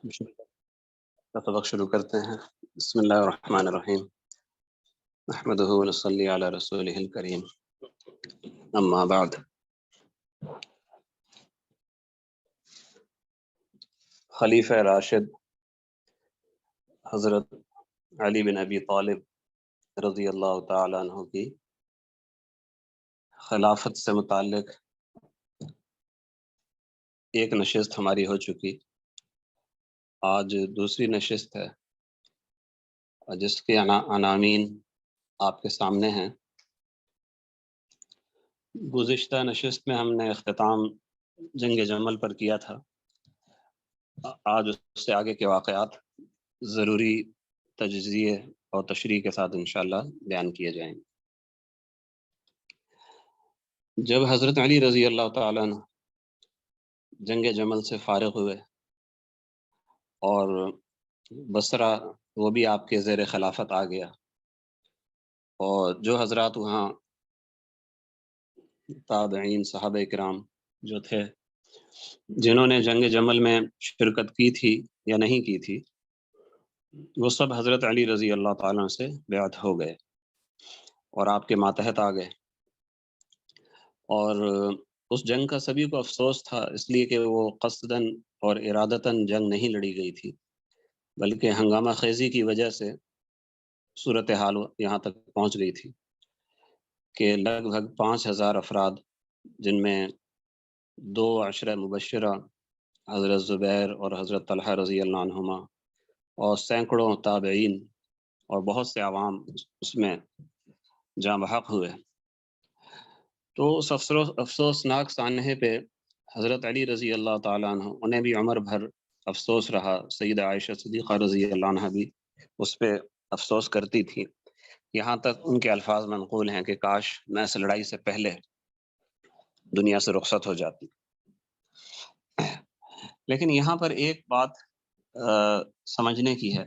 سبق شروع کرتے ہیں۔ بسم اللہ الرحمن الرحیم، نحمدہ ونصلی علی رسولہ الکریم، اما بعد۔ خلیفہ راشد حضرت علی بن ابی طالب رضی اللہ تعالی عنہ کی خلافت سے متعلق ایک نشست ہماری ہو چکی، آج دوسری نشست ہے جس کے عناوین آپ کے سامنے ہیں۔ گزشتہ نشست میں ہم نے اختتام جنگ جمل پر کیا تھا، آج اس سے آگے کے واقعات ضروری تجزیے اور تشریح کے ساتھ انشاءاللہ بیان کیے جائیں گے۔ جب حضرت علی رضی اللہ تعالیٰ عنہ جنگ جمل سے فارغ ہوئے اور بصرہ وہ بھی آپ کے زیر خلافت آ گیا، اور جو حضرات وہاں تابعین صحابہ کرام جو تھے جنہوں نے جنگ جمل میں شرکت کی تھی یا نہیں کی تھی، وہ سب حضرت علی رضی اللہ تعالیٰ سے بیعت ہو گئے اور آپ کے ماتحت آ گئے۔ اور اس جنگ کا سبھی کو افسوس تھا، اس لیے کہ وہ قصداً اور ارادتاً جنگ نہیں لڑی گئی تھی، بلکہ ہنگامہ خیزی کی وجہ سے صورتحال یہاں تک پہنچ گئی تھی کہ لگ بھگ 5000 افراد، جن میں 2 عشرہ مبشرہ حضرت زبیر اور حضرت طلحہ رضی اللہ عنہما اور سینکڑوں تابعین اور بہت سے عوام اس میں جاں بحق ہوئے۔ تو اس افسوسناک سانحے پہ حضرت علی رضی اللہ تعالیٰ عنہ انہیں بھی عمر بھر افسوس رہا، سیدہ عائشہ صدیقہ رضی اللہ عنہ بھی اس پہ افسوس کرتی تھی، یہاں تک ان کے الفاظ منقول ہیں کہ کاش میں اس لڑائی سے پہلے دنیا سے رخصت ہو جاتی۔ لیکن یہاں پر ایک بات سمجھنے کی ہے،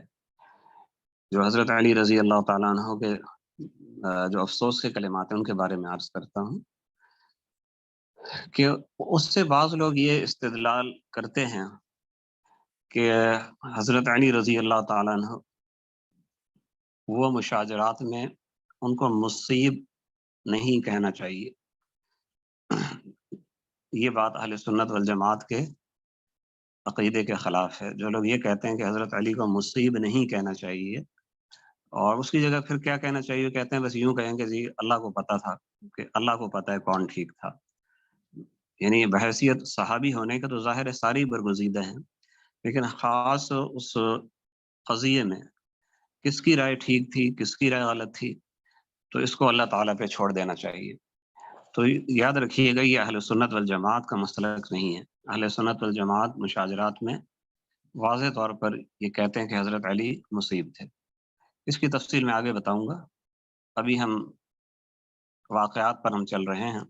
جو حضرت علی رضی اللہ تعالیٰ عنہ کے جو افسوس کے کلمات ہیں ان کے بارے میں عرض کرتا ہوں کہ اس سے بعض لوگ یہ استدلال کرتے ہیں کہ حضرت علی رضی اللہ تعالیٰ عنہ وہ مشاجرات میں ان کو مصیب نہیں کہنا چاہیے۔ یہ بات اہل سنت والجماعت کے عقیدے کے خلاف ہے۔ جو لوگ یہ کہتے ہیں کہ حضرت علی کو مصیب نہیں کہنا چاہیے اور اس کی جگہ پھر کیا کہنا چاہیے، کہتے ہیں بس یوں کہیں کہ جی اللہ کو پتہ تھا، کہ اللہ کو پتہ ہے کون ٹھیک تھا۔ یعنی بحیثیت صحابی ہونے کا تو ظاہر ہے ساری برگزیدہ ہیں، لیکن خاص اس قضیے میں کس کی رائے ٹھیک تھی کس کی رائے غلط تھی، تو اس کو اللہ تعالیٰ پہ چھوڑ دینا چاہیے۔ تو یاد رکھیے گا یہ اہل سنت والجماعت کا مسلک نہیں ہے۔ اہل سنت والجماعت مشاجرات میں واضح طور پر یہ کہتے ہیں کہ حضرت علی مصیب تھے۔ اس کی تفصیل میں آگے بتاؤں گا، ابھی ہم واقعات پر ہم چل رہے ہیں۔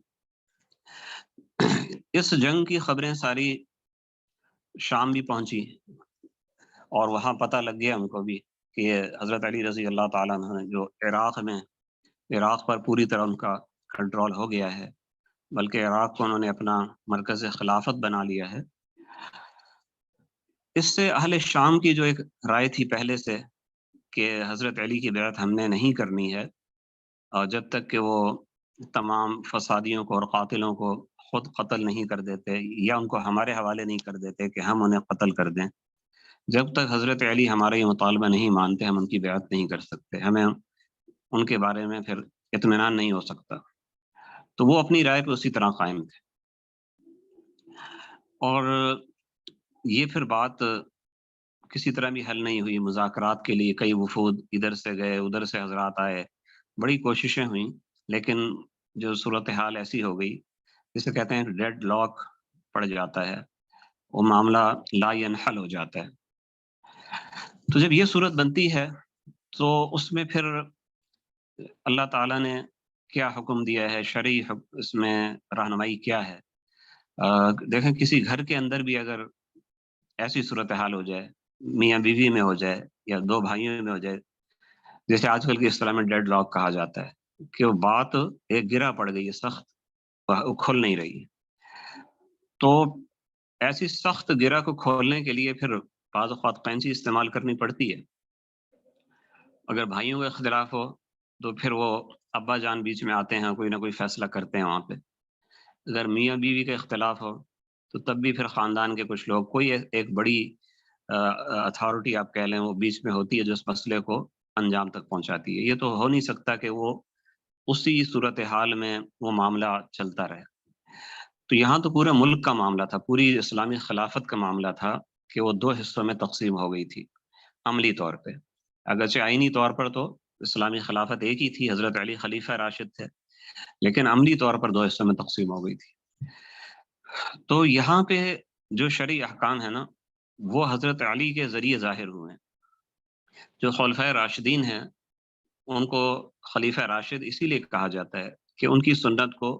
اس جنگ کی خبریں ساری شام بھی پہنچی اور وہاں پتہ لگ گیا ان کو بھی کہ حضرت علی رضی اللہ تعالیٰ عنہ نے جو عراق پر پوری طرح ان کا کنٹرول ہو گیا ہے، بلکہ عراق کو انہوں نے اپنا مرکز خلافت بنا لیا ہے۔ اس سے اہل شام کی جو ایک رائے تھی پہلے سے کہ حضرت علی کی بیعت ہم نے نہیں کرنی ہے، اور جب تک کہ وہ تمام فسادیوں کو اور قاتلوں کو خود قتل نہیں کر دیتے یا ان کو ہمارے حوالے نہیں کر دیتے کہ ہم انہیں قتل کر دیں، جب تک حضرت علی ہمارا یہ مطالبہ نہیں مانتے ہم ان کی بیعت نہیں کر سکتے، ہمیں ان کے بارے میں پھر اطمینان نہیں ہو سکتا۔ تو وہ اپنی رائے پہ اسی طرح قائم تھے، اور یہ پھر بات کسی طرح بھی حل نہیں ہوئی۔ مذاکرات کے لیے کئی وفود ادھر سے گئے ادھر سے حضرات آئے، بڑی کوششیں ہوئیں، لیکن جو صورتحال ایسی ہو گئی جسے کہتے ہیں ڈیڈ لاک پڑ جاتا ہے، وہ معاملہ لا ینحل ہو جاتا ہے۔ تو جب یہ صورت بنتی ہے تو اس میں پھر اللہ تعالیٰ نے کیا حکم دیا ہے، شرعی اس میں رہنمائی کیا ہے۔ دیکھیں کسی گھر کے اندر بھی اگر ایسی صورتحال ہو جائے، میاں بیوی میں ہو جائے یا 2 بھائیوں میں ہو جائے، جیسے آج کل کی اصطلاح میں ڈیڈ لاک کہا جاتا ہے، کہ وہ بات ایک گرہ پڑ گئی ہے، سخت وہ کھل نہیں رہی ہے، تو ایسی سخت گرہ کو کھولنے کے لیے پھر بعض اوقات قینچی استعمال کرنی پڑتی ہے. اگر بھائیوں کا اختلاف ہو تو پھر وہ ابا جان بیچ میں آتے ہیں، کوئی نہ کوئی فیصلہ کرتے ہیں وہاں پہ. اگر میاں بیوی کا اختلاف ہو تو تب بھی پھر خاندان کے کچھ لوگ، کوئی ایک بڑی اتھارٹی آپ کہہ لیں، وہ بیچ میں ہوتی ہے جو اس مسئلے کو انجام تک پہنچاتی ہے. یہ تو ہو نہیں سکتا کہ وہ اسی صورتحال میں وہ معاملہ چلتا رہے. تو یہاں تو پورے ملک کا معاملہ تھا، پوری اسلامی خلافت کا معاملہ تھا کہ وہ دو حصوں میں تقسیم ہو گئی تھی عملی طور پہ. اگرچہ آئینی طور پر تو اسلامی خلافت ایک ہی تھی، حضرت علی خلیفہ راشد تھے، لیکن عملی طور پر دو حصوں میں تقسیم ہو گئی تھی. تو یہاں پہ جو شرعی احکام ہے نا، وہ حضرت علی کے ذریعے ظاہر ہوئے ہیں. جو خلفائے راشدین ہیں ان کو خلیفہ راشد اسی لیے کہا جاتا ہے کہ ان کی سنت کو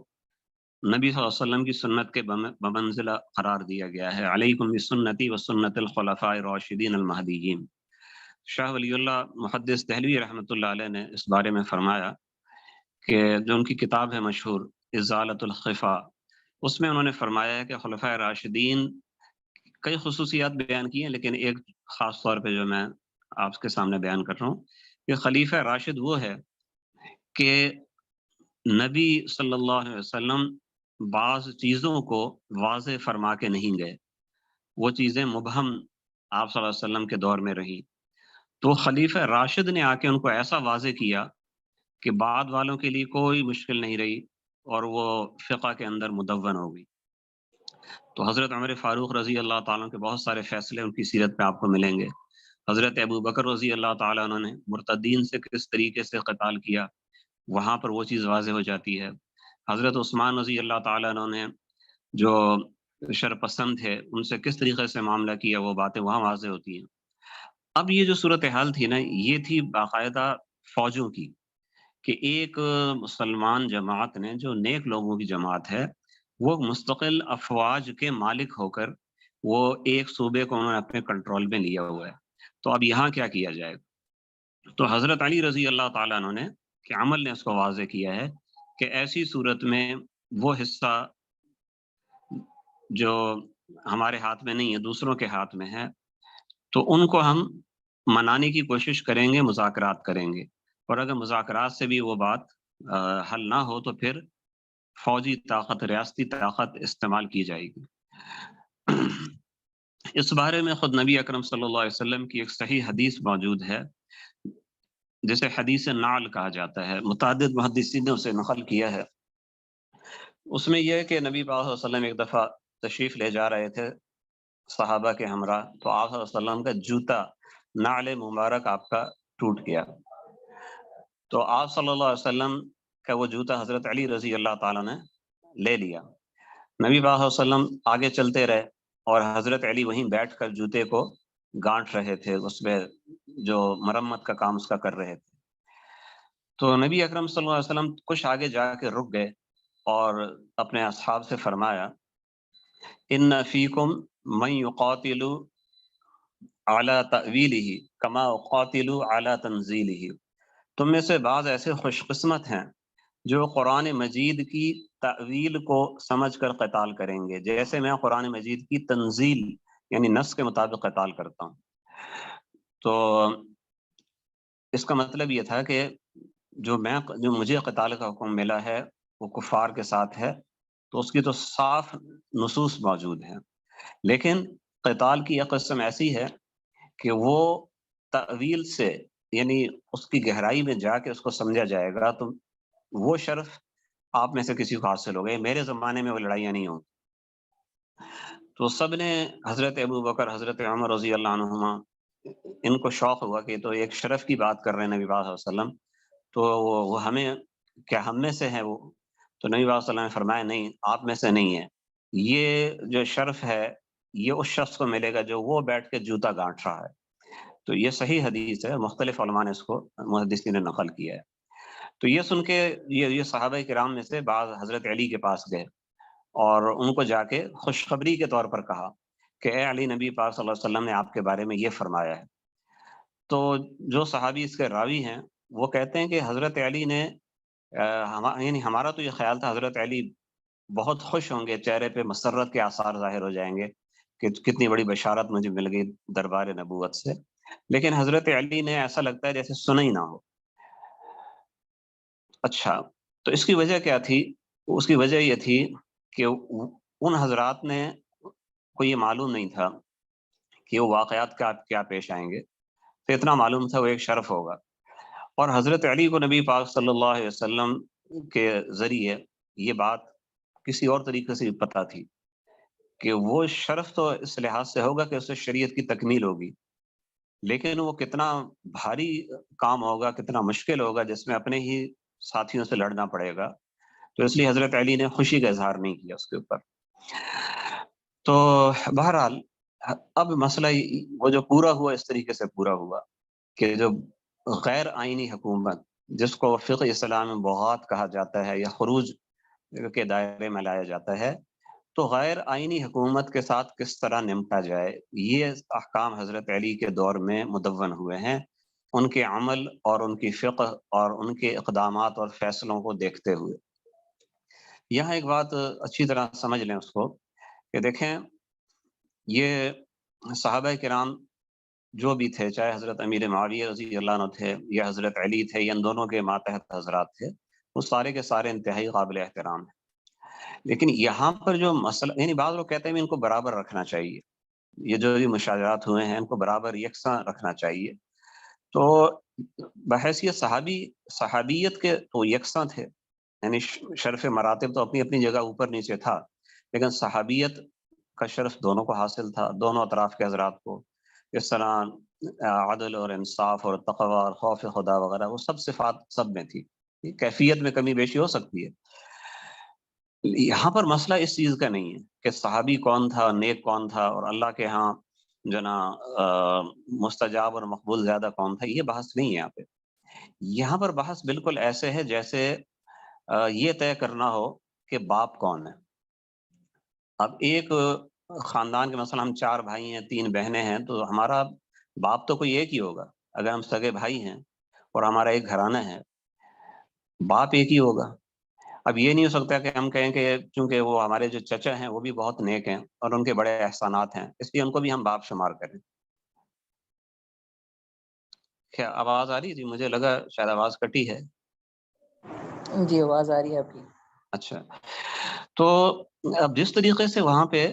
نبی صلی اللہ علیہ وسلم کی سنت کے بمنزلہ قرار دیا گیا ہے. علیکم بسنتی و سنت الخلفاء الراشدین المہدیین. شاہ ولی اللہ محدث دہلوی رحمۃ اللہ علیہ نے اس بارے میں فرمایا کہ جو ان کی کتاب ہے مشہور ازالۃ الخفا، اس میں انہوں نے فرمایا ہے کہ خلفائے راشدین کئی خصوصیات بیان کی ہیں، لیکن ایک خاص طور پہ جو میں آپ کے سامنے بیان کر رہا ہوں کہ خلیفہ راشد وہ ہے کہ نبی صلی اللہ علیہ وسلم بعض چیزوں کو واضح فرما کے نہیں گئے، وہ چیزیں مبہم آپ صلی اللہ علیہ وسلم کے دور میں رہی. تو خلیفہ راشد نے آ کے ان کو ایسا واضح کیا کہ بعد والوں کے لیے کوئی مشکل نہیں رہی اور وہ فقہ کے اندر مدون ہو گئی. تو حضرت عمر فاروق رضی اللہ تعالیٰ کے بہت سارے فیصلے ان کی سیرت میں آپ کو ملیں گے. حضرت ابو بکر رضی اللہ تعالیٰ عنہ نے مرتدین سے کس طریقے سے قتال کیا، وہاں پر وہ چیز واضح ہو جاتی ہے. حضرت عثمان رضی اللہ تعالیٰ عنہ نے جو شرپسند ہے ان سے کس طریقے سے معاملہ کیا، وہ باتیں وہاں واضح ہوتی ہیں. اب یہ جو صورتحال تھی نا، یہ تھی باقاعدہ فوجوں کی، کہ ایک مسلمان جماعت نے، جو نیک لوگوں کی جماعت ہے، وہ مستقل افواج کے مالک ہو کر وہ ایک صوبے کو انہوں نے اپنے کنٹرول میں لیا ہوا ہے. تو اب یہاں کیا کیا جائے؟ تو حضرت علی رضی اللہ تعالیٰ عنہ نے کہ عمل نے اس کو واضح کیا ہے کہ ایسی صورت میں وہ حصہ جو ہمارے ہاتھ میں نہیں ہے، دوسروں کے ہاتھ میں ہے، تو ان کو ہم منانے کی کوشش کریں گے، مذاکرات کریں گے. اور اگر مذاکرات سے بھی وہ بات حل نہ ہو تو پھر فوجی طاقت، ریاستی طاقت استعمال کی جائے گی. اس بارے میں خود نبی اکرم صلی اللہ علیہ وسلم کی ایک صحیح حدیث موجود ہے جسے حدیث نعل کہا جاتا ہے. متعدد محدثین نے اسے نقل کیا ہے. اس میں یہ ہے کہ نبی پاک صلی اللہ علیہ وسلم ایک دفعہ تشریف لے جا رہے تھے صحابہ کے ہمراہ، تو آپ صلی اللہ علیہ وسلم کا جوتا، نعل مبارک آپ کا ٹوٹ گیا. تو آپ صلی اللہ علیہ وسلم کا وہ جوتا حضرت علی رضی اللہ تعالیٰ نے لے لیا. نبی پاک صلی اللہ علیہ وسلم آگے چلتے رہے اور حضرت علی وہیں بیٹھ کر جوتے کو گانٹ رہے تھے، اس میں جو مرمت کا کام اس کا کر رہے تھے. تو نبی اکرم صلی اللہ علیہ وسلم کچھ آگے جا کے رک گئے اور اپنے اصحاب سے فرمایا، ان فیکم من یقاتل علی تأویلہ کما اقاتل علی تنزیلہ. تم میں سے بعض ایسے خوش قسمت ہیں جو قرآن مجید کی تأویل کو سمجھ کر قتال کریں گے جیسے میں قرآن مجید کی تنزیل یعنی نص کے مطابق قتال کرتا ہوں. تو اس کا مطلب یہ تھا کہ جو مجھے قتال کا حکم ملا ہے وہ کفار کے ساتھ ہے، تو اس کی تو صاف نصوص موجود ہیں، لیکن قتال کی ایک قسم ایسی ہے کہ وہ تأویل سے، یعنی اس کی گہرائی میں جا کے اس کو سمجھا جائے گا، تو وہ شرف آپ میں سے کسی کو حاصل ہو گئے. میرے زمانے میں وہ لڑائیاں نہیں ہوں. تو سب نے، حضرت ابو بکر، حضرت عمر رضی اللہ عنہما، ان کو شوق ہوا کہ تو ایک شرف کی بات کر رہے ہیں نبی پاک صلی اللہ علیہ وسلم، تو وہ ہمیں کیا ہم میں سے ہے وہ؟ تو نبی پاک صلی اللہ علیہ وسلم نے فرمایا نہیں، آپ میں سے نہیں ہے. یہ جو شرف ہے یہ اس شخص کو ملے گا جو وہ بیٹھ کے جوتا گانٹ رہا ہے. تو یہ صحیح حدیث ہے، مختلف علماء نے اس کو، محدثین نے نقل کیا ہے. تو یہ سن کے یہ صحابہ کرام میں سے بعض حضرت علی کے پاس گئے اور ان کو جا کے خوشخبری کے طور پر کہا کہ اے علی، نبی پاک صلی اللہ علیہ وسلم نے آپ کے بارے میں یہ فرمایا ہے. تو جو صحابی اس کے راوی ہیں وہ کہتے ہیں کہ حضرت علی نے یعنی ہمارا تو یہ خیال تھا حضرت علی بہت خوش ہوں گے، چہرے پہ مسرت کے آثار ظاہر ہو جائیں گے کہ کتنی بڑی بشارت مجھے مل گئی دربار نبوت سے، لیکن حضرت علی نے ایسا لگتا ہے جیسے سنا ہی نہ ہو۔ اچھا، تو اس کی وجہ کیا تھی؟ اس کی وجہ یہ تھی کہ ان حضرات نے کو یہ معلوم نہیں تھا کہ وہ واقعات کیا کیا پیش آئیں گے، تو اتنا معلوم تھا وہ ایک شرف ہوگا، اور حضرت علی کو نبی پاک صلی اللہ علیہ وسلم کے ذریعے یہ بات کسی اور طریقے سے بھی پتہ تھی کہ وہ شرف تو اس لحاظ سے ہوگا کہ اس سے شریعت کی تکمیل ہوگی، لیکن وہ کتنا بھاری کام ہوگا، کتنا مشکل ہوگا، جس میں اپنے ہی ساتھیوں سے لڑنا پڑے گا، تو اس لیے حضرت علی نے خوشی کا اظہار نہیں کیا اس کے اوپر۔ تو بہرحال اب مسئلہ وہ جو پورا ہوا اس طریقے سے پورا ہوا کہ جو غیر آئینی حکومت، جس کو فقہ اسلام میں بغات کہا جاتا ہے یا خروج کے دائرے میں لایا جاتا ہے، تو غیر آئینی حکومت کے ساتھ کس طرح نمٹا جائے، یہ احکام حضرت علی کے دور میں مدون ہوئے ہیں، ان کے عمل اور ان کی فقہ اور ان کے اقدامات اور فیصلوں کو دیکھتے ہوئے۔ یہاں ایک بات اچھی طرح سمجھ لیں اس کو کہ دیکھیں، یہ صحابہ کرام جو بھی تھے، چاہے حضرت امیر معاویہ رضی اللہ عنہ تھے یا حضرت علی تھے یا ان دونوں کے ماتحت حضرات تھے، وہ سارے کے سارے انتہائی قابل احترام ہیں، لیکن یہاں پر جو مسئلہ، یعنی بعض لوگ کہتے ہیں ان کو برابر رکھنا چاہیے، یہ جو بھی مشاجرات ہوئے ہیں ان کو برابر یکساں رکھنا چاہیے، تو بحیثیت صحابیت کے تو یکساں تھے، یعنی شرف مراتب تو اپنی اپنی جگہ اوپر نیچے تھا، لیکن صحابیت کا شرف دونوں کو حاصل تھا، دونوں اطراف کے حضرات کو۔ اس طرح عدل اور انصاف اور تقوی اور خوف خدا وغیرہ، وہ سب صفات سب میں تھی، کیفیت میں کمی بیشی ہو سکتی ہے۔ یہاں پر مسئلہ اس چیز کا نہیں ہے کہ صحابی کون تھا، نیک کون تھا، اور اللہ کے ہاں جو نا مستجاب اور مقبول زیادہ کون تھا، یہ بحث نہیں ہے یہاں پہ۔ یہاں پر بحث بالکل ایسے ہے جیسے یہ طے کرنا ہو کہ باپ کون ہے۔ اب ایک خاندان کے مثلا ہم 4 بھائی ہیں، 3 بہنیں ہیں، تو ہمارا باپ تو کوئی ایک ہی ہوگا۔ اگر ہم سگے بھائی ہیں اور ہمارا ایک گھرانہ ہے، باپ ایک ہی ہوگا۔ اب یہ نہیں ہو سکتا کہ ہم کہیں کہ چونکہ وہ ہمارے جو چچا ہیں وہ بھی بہت نیک ہیں اور ان کے بڑے احسانات ہیں، اس لیے ان کو بھی ہم باپ شمار کریں۔ کیا آواز آ رہی تھی؟ مجھے لگا شاید آواز کٹی ہے۔ جی آواز آ رہی ہے آپ کی۔ اچھا، تو اب جس طریقے سے وہاں پہ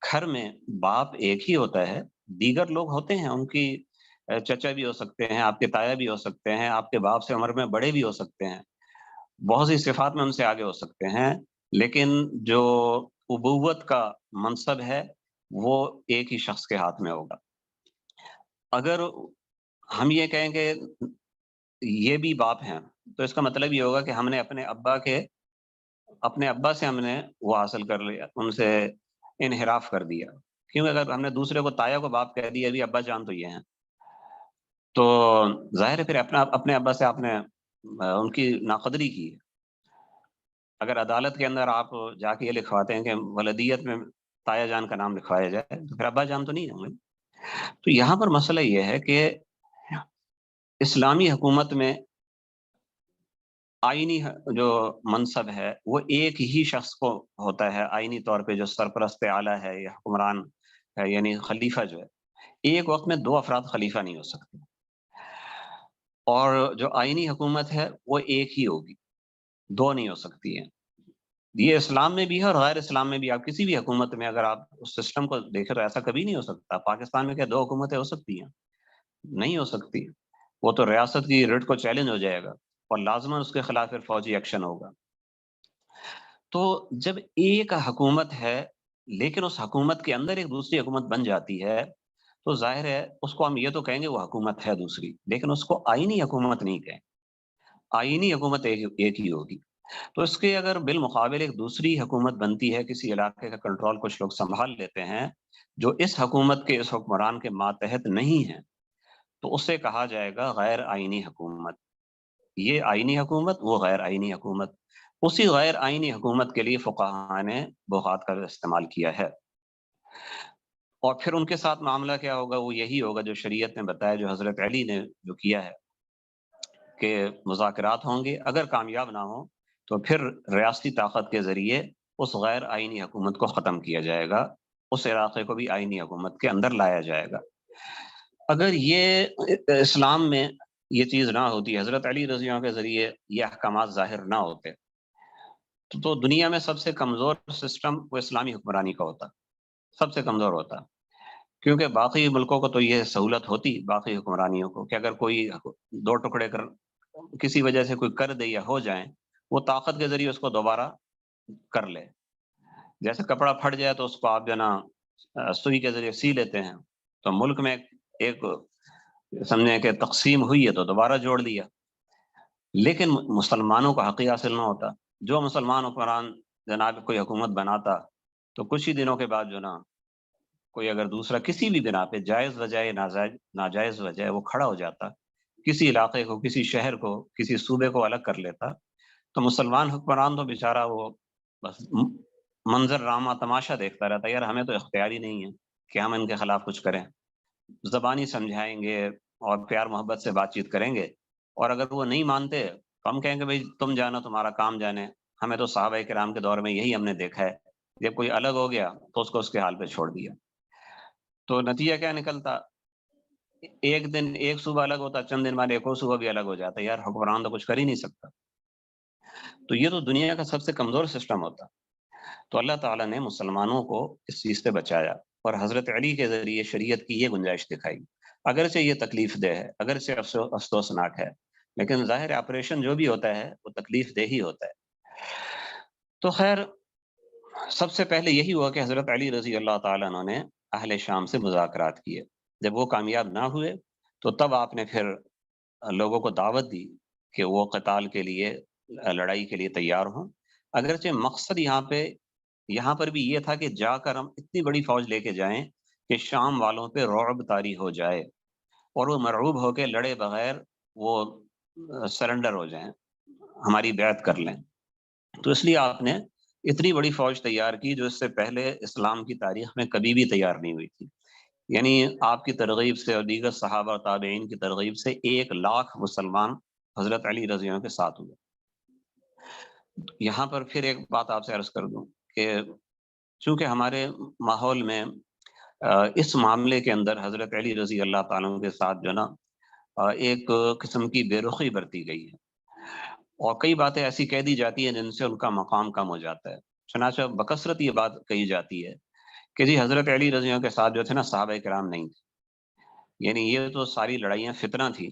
گھر میں باپ ایک ہی ہوتا ہے، دیگر لوگ ہوتے ہیں، ان کی چچا بھی ہو سکتے ہیں، آپ کے تایا بھی ہو سکتے ہیں، آپ کے باپ سے عمر میں بڑے بھی ہو سکتے ہیں، بہت سی صفات میں ان سے آگے ہو سکتے ہیں، لیکن جو ابوت کا منصب ہے وہ ایک ہی شخص کے ہاتھ میں ہوگا۔ اگر ہم یہ کہیں کہ یہ بھی باپ ہیں، تو اس کا مطلب یہ ہوگا کہ ہم نے اپنے ابا سے ہم نے وہ حاصل کر لیا، ان سے انحراف کر دیا، کیونکہ اگر ہم نے دوسرے کو تایا کو باپ کہہ دیا، ابھی ابا جان تو یہ ہیں، تو ظاہر ہے پھر اپنے ابا سے آپ نے ان کی ناقدری کی۔ اگر عدالت کے اندر آپ جا کے یہ لکھواتے ہیں کہ ولدیت میں تایا جان کا نام لکھوایا جائے، تو پھر ابا جان تو نہیں ہوں گے۔ تو یہاں پر مسئلہ یہ ہے کہ اسلامی حکومت میں آئینی جو منصب ہے وہ ایک ہی شخص کو ہوتا ہے، آئینی طور پہ جو سرپرست اعلیٰ ہے یا حکمران ہے، یعنی خلیفہ جو ہے، ایک وقت میں 2 افراد خلیفہ نہیں ہو سکتے، اور جو آئینی حکومت ہے وہ ایک ہی ہوگی، 2 نہیں ہو سکتی ہے۔ یہ اسلام میں بھی ہے اور غیر اسلام میں بھی۔ آپ کسی بھی حکومت میں اگر آپ اس سسٹم کو دیکھیں تو ایسا کبھی نہیں ہو سکتا۔ پاکستان میں کیا 2 حکومتیں ہو سکتی ہیں؟ نہیں ہو سکتی، وہ تو ریاست کی رٹ کو چیلنج ہو جائے گا اور لازماً اس کے خلاف پھر فوجی ایکشن ہوگا۔ تو جب ایک حکومت ہے لیکن اس حکومت کے اندر ایک دوسری حکومت بن جاتی ہے، تو ظاہر ہے اس کو ہم یہ تو کہیں گے وہ حکومت ہے دوسری، لیکن اس کو آئینی حکومت نہیں کہیں۔ آئینی حکومت ایک ہی ہوگی۔ تو اس کے اگر بالمقابل ایک دوسری حکومت بنتی ہے، کسی علاقے کا کنٹرول کچھ لوگ سنبھال لیتے ہیں جو اس حکومت کے اس حکمران کے ماتحت نہیں ہیں، تو اسے کہا جائے گا غیر آئینی حکومت۔ یہ آئینی حکومت، وہ غیر آئینی حکومت۔ اسی غیر آئینی حکومت کے لیے فقہاء نے بغات کا استعمال کیا ہے، اور پھر ان کے ساتھ معاملہ کیا ہوگا؟ وہ یہی ہوگا جو شریعت نے بتایا، جو حضرت علی نے جو کیا ہے کہ مذاکرات ہوں گے، اگر کامیاب نہ ہوں تو پھر ریاستی طاقت کے ذریعے اس غیر آئینی حکومت کو ختم کیا جائے گا، اس علاقے کو بھی آئینی حکومت کے اندر لایا جائے گا۔ اگر یہ اسلام میں یہ چیز نہ ہوتی، حضرت علی رضی اللہ عنہ کے ذریعے یہ احکامات ظاہر نہ ہوتے، تو دنیا میں سب سے کمزور سسٹم وہ اسلامی حکمرانی کا ہوتا، سب سے کمزور ہوتا، کیونکہ باقی ملکوں کو تو یہ سہولت ہوتی، باقی حکمرانیوں کو، کہ اگر کوئی دو ٹکڑے کر کسی وجہ سے کوئی کر دے یا ہو جائیں، وہ طاقت کے ذریعے اس کو دوبارہ کر لے۔ جیسے کپڑا پھٹ جائے تو اس کو آپ جو نا سوئی کے ذریعے سی لیتے ہیں، تو ملک میں ایک سمجھیں کہ تقسیم ہوئی ہے تو دوبارہ جوڑ دیا۔ لیکن مسلمانوں کا حق حاصل نہ ہوتا، جو مسلمان حکمران جناب کوئی حکومت بناتا تو کچھ ہی دنوں کے بعد جو نا کوئی اگر دوسرا کسی بھی بنا پہ جائز وجہ یا ناجائز وجہ وہ کھڑا ہو جاتا، کسی علاقے کو، کسی شہر کو، کسی صوبے کو الگ کر لیتا، تو مسلمان حکمران تو بیچارہ وہ بس منظر راما تماشا دیکھتا رہتا، یار ہمیں تو اختیار ہی نہیں ہے کہ ہم ان کے خلاف کچھ کریں۔ زبانی سمجھائیں گے اور پیار محبت سے بات چیت کریں گے، اور اگر وہ نہیں مانتے تو ہم کہیں گے بھائی تم جانا، تمہارا کام جانے، ہمیں تو صحابہ کرام کے دور میں یہی ہم نے دیکھا ہے، جب کوئی الگ ہو گیا تو اس کو اس کے حال پہ چھوڑ دیا۔ تو نتیجہ کیا نکلتا؟ ایک دن ایک صوبہ الگ ہوتا، چند دن بعد ایک اور صوبہ بھی الگ ہو جاتا، یار حکمران تو کچھ کر ہی نہیں سکتا۔ تو یہ تو دنیا کا سب سے کمزور سسٹم ہوتا۔ تو اللہ تعالیٰ نے مسلمانوں کو اس چیز سے بچایا، اور حضرت علی کے ذریعے شریعت کی یہ گنجائش دکھائی، اگرچہ یہ تکلیف دہ ہے، اگرچہ افسوسناک ہے، لیکن ظاہر آپریشن جو بھی ہوتا ہے وہ تکلیف دہ ہی ہوتا ہے۔ تو خیر، سب سے پہلے یہی ہوا کہ حضرت علی رضی اللہ تعالیٰ عنہ نے اہل شام سے مذاکرات کیے۔ جب وہ کامیاب نہ ہوئے تو تب آپ نے پھر لوگوں کو دعوت دی کہ وہ قتال کے لیے، لڑائی کے لیے تیار ہوں۔ اگرچہ مقصد یہاں پر بھی یہ تھا کہ جا کر ہم اتنی بڑی فوج لے کے جائیں کہ شام والوں پہ رعب طاری ہو جائے اور وہ مرعوب ہو کے لڑے بغیر وہ سرنڈر ہو جائیں، ہماری بیعت کر لیں۔ تو اس لیے آپ نے اتنی بڑی فوج تیار کی جو اس سے پہلے اسلام کی تاریخ میں کبھی بھی تیار نہیں ہوئی تھی۔ یعنی آپ کی ترغیب سے اور دیگر صحابہ اور تابعین کی ترغیب سے 1,00,000 مسلمان حضرت علی رضی اللہ عنہ کے ساتھ ہوئے۔ یہاں پر پھر ایک بات آپ سے عرض کر دوں کہ چونکہ ہمارے ماحول میں اس معاملے کے اندر حضرت علی رضی اللہ تعالیٰ عنہ کے ساتھ جو نا ایک قسم کی بے رخی برتی گئی ہے، اور کئی باتیں ایسی کہہ دی جاتی ہیں جن سے ان کا مقام کم ہو جاتا ہے۔ چنانچہ بکثرت یہ بات کہی جاتی ہے کہ جی حضرت علی رضی اللہ عنہ کے ساتھ جو تھے نا صحابہ کرام نہیں تھے، یعنی یہ تو ساری لڑائیاں فتنہ تھی۔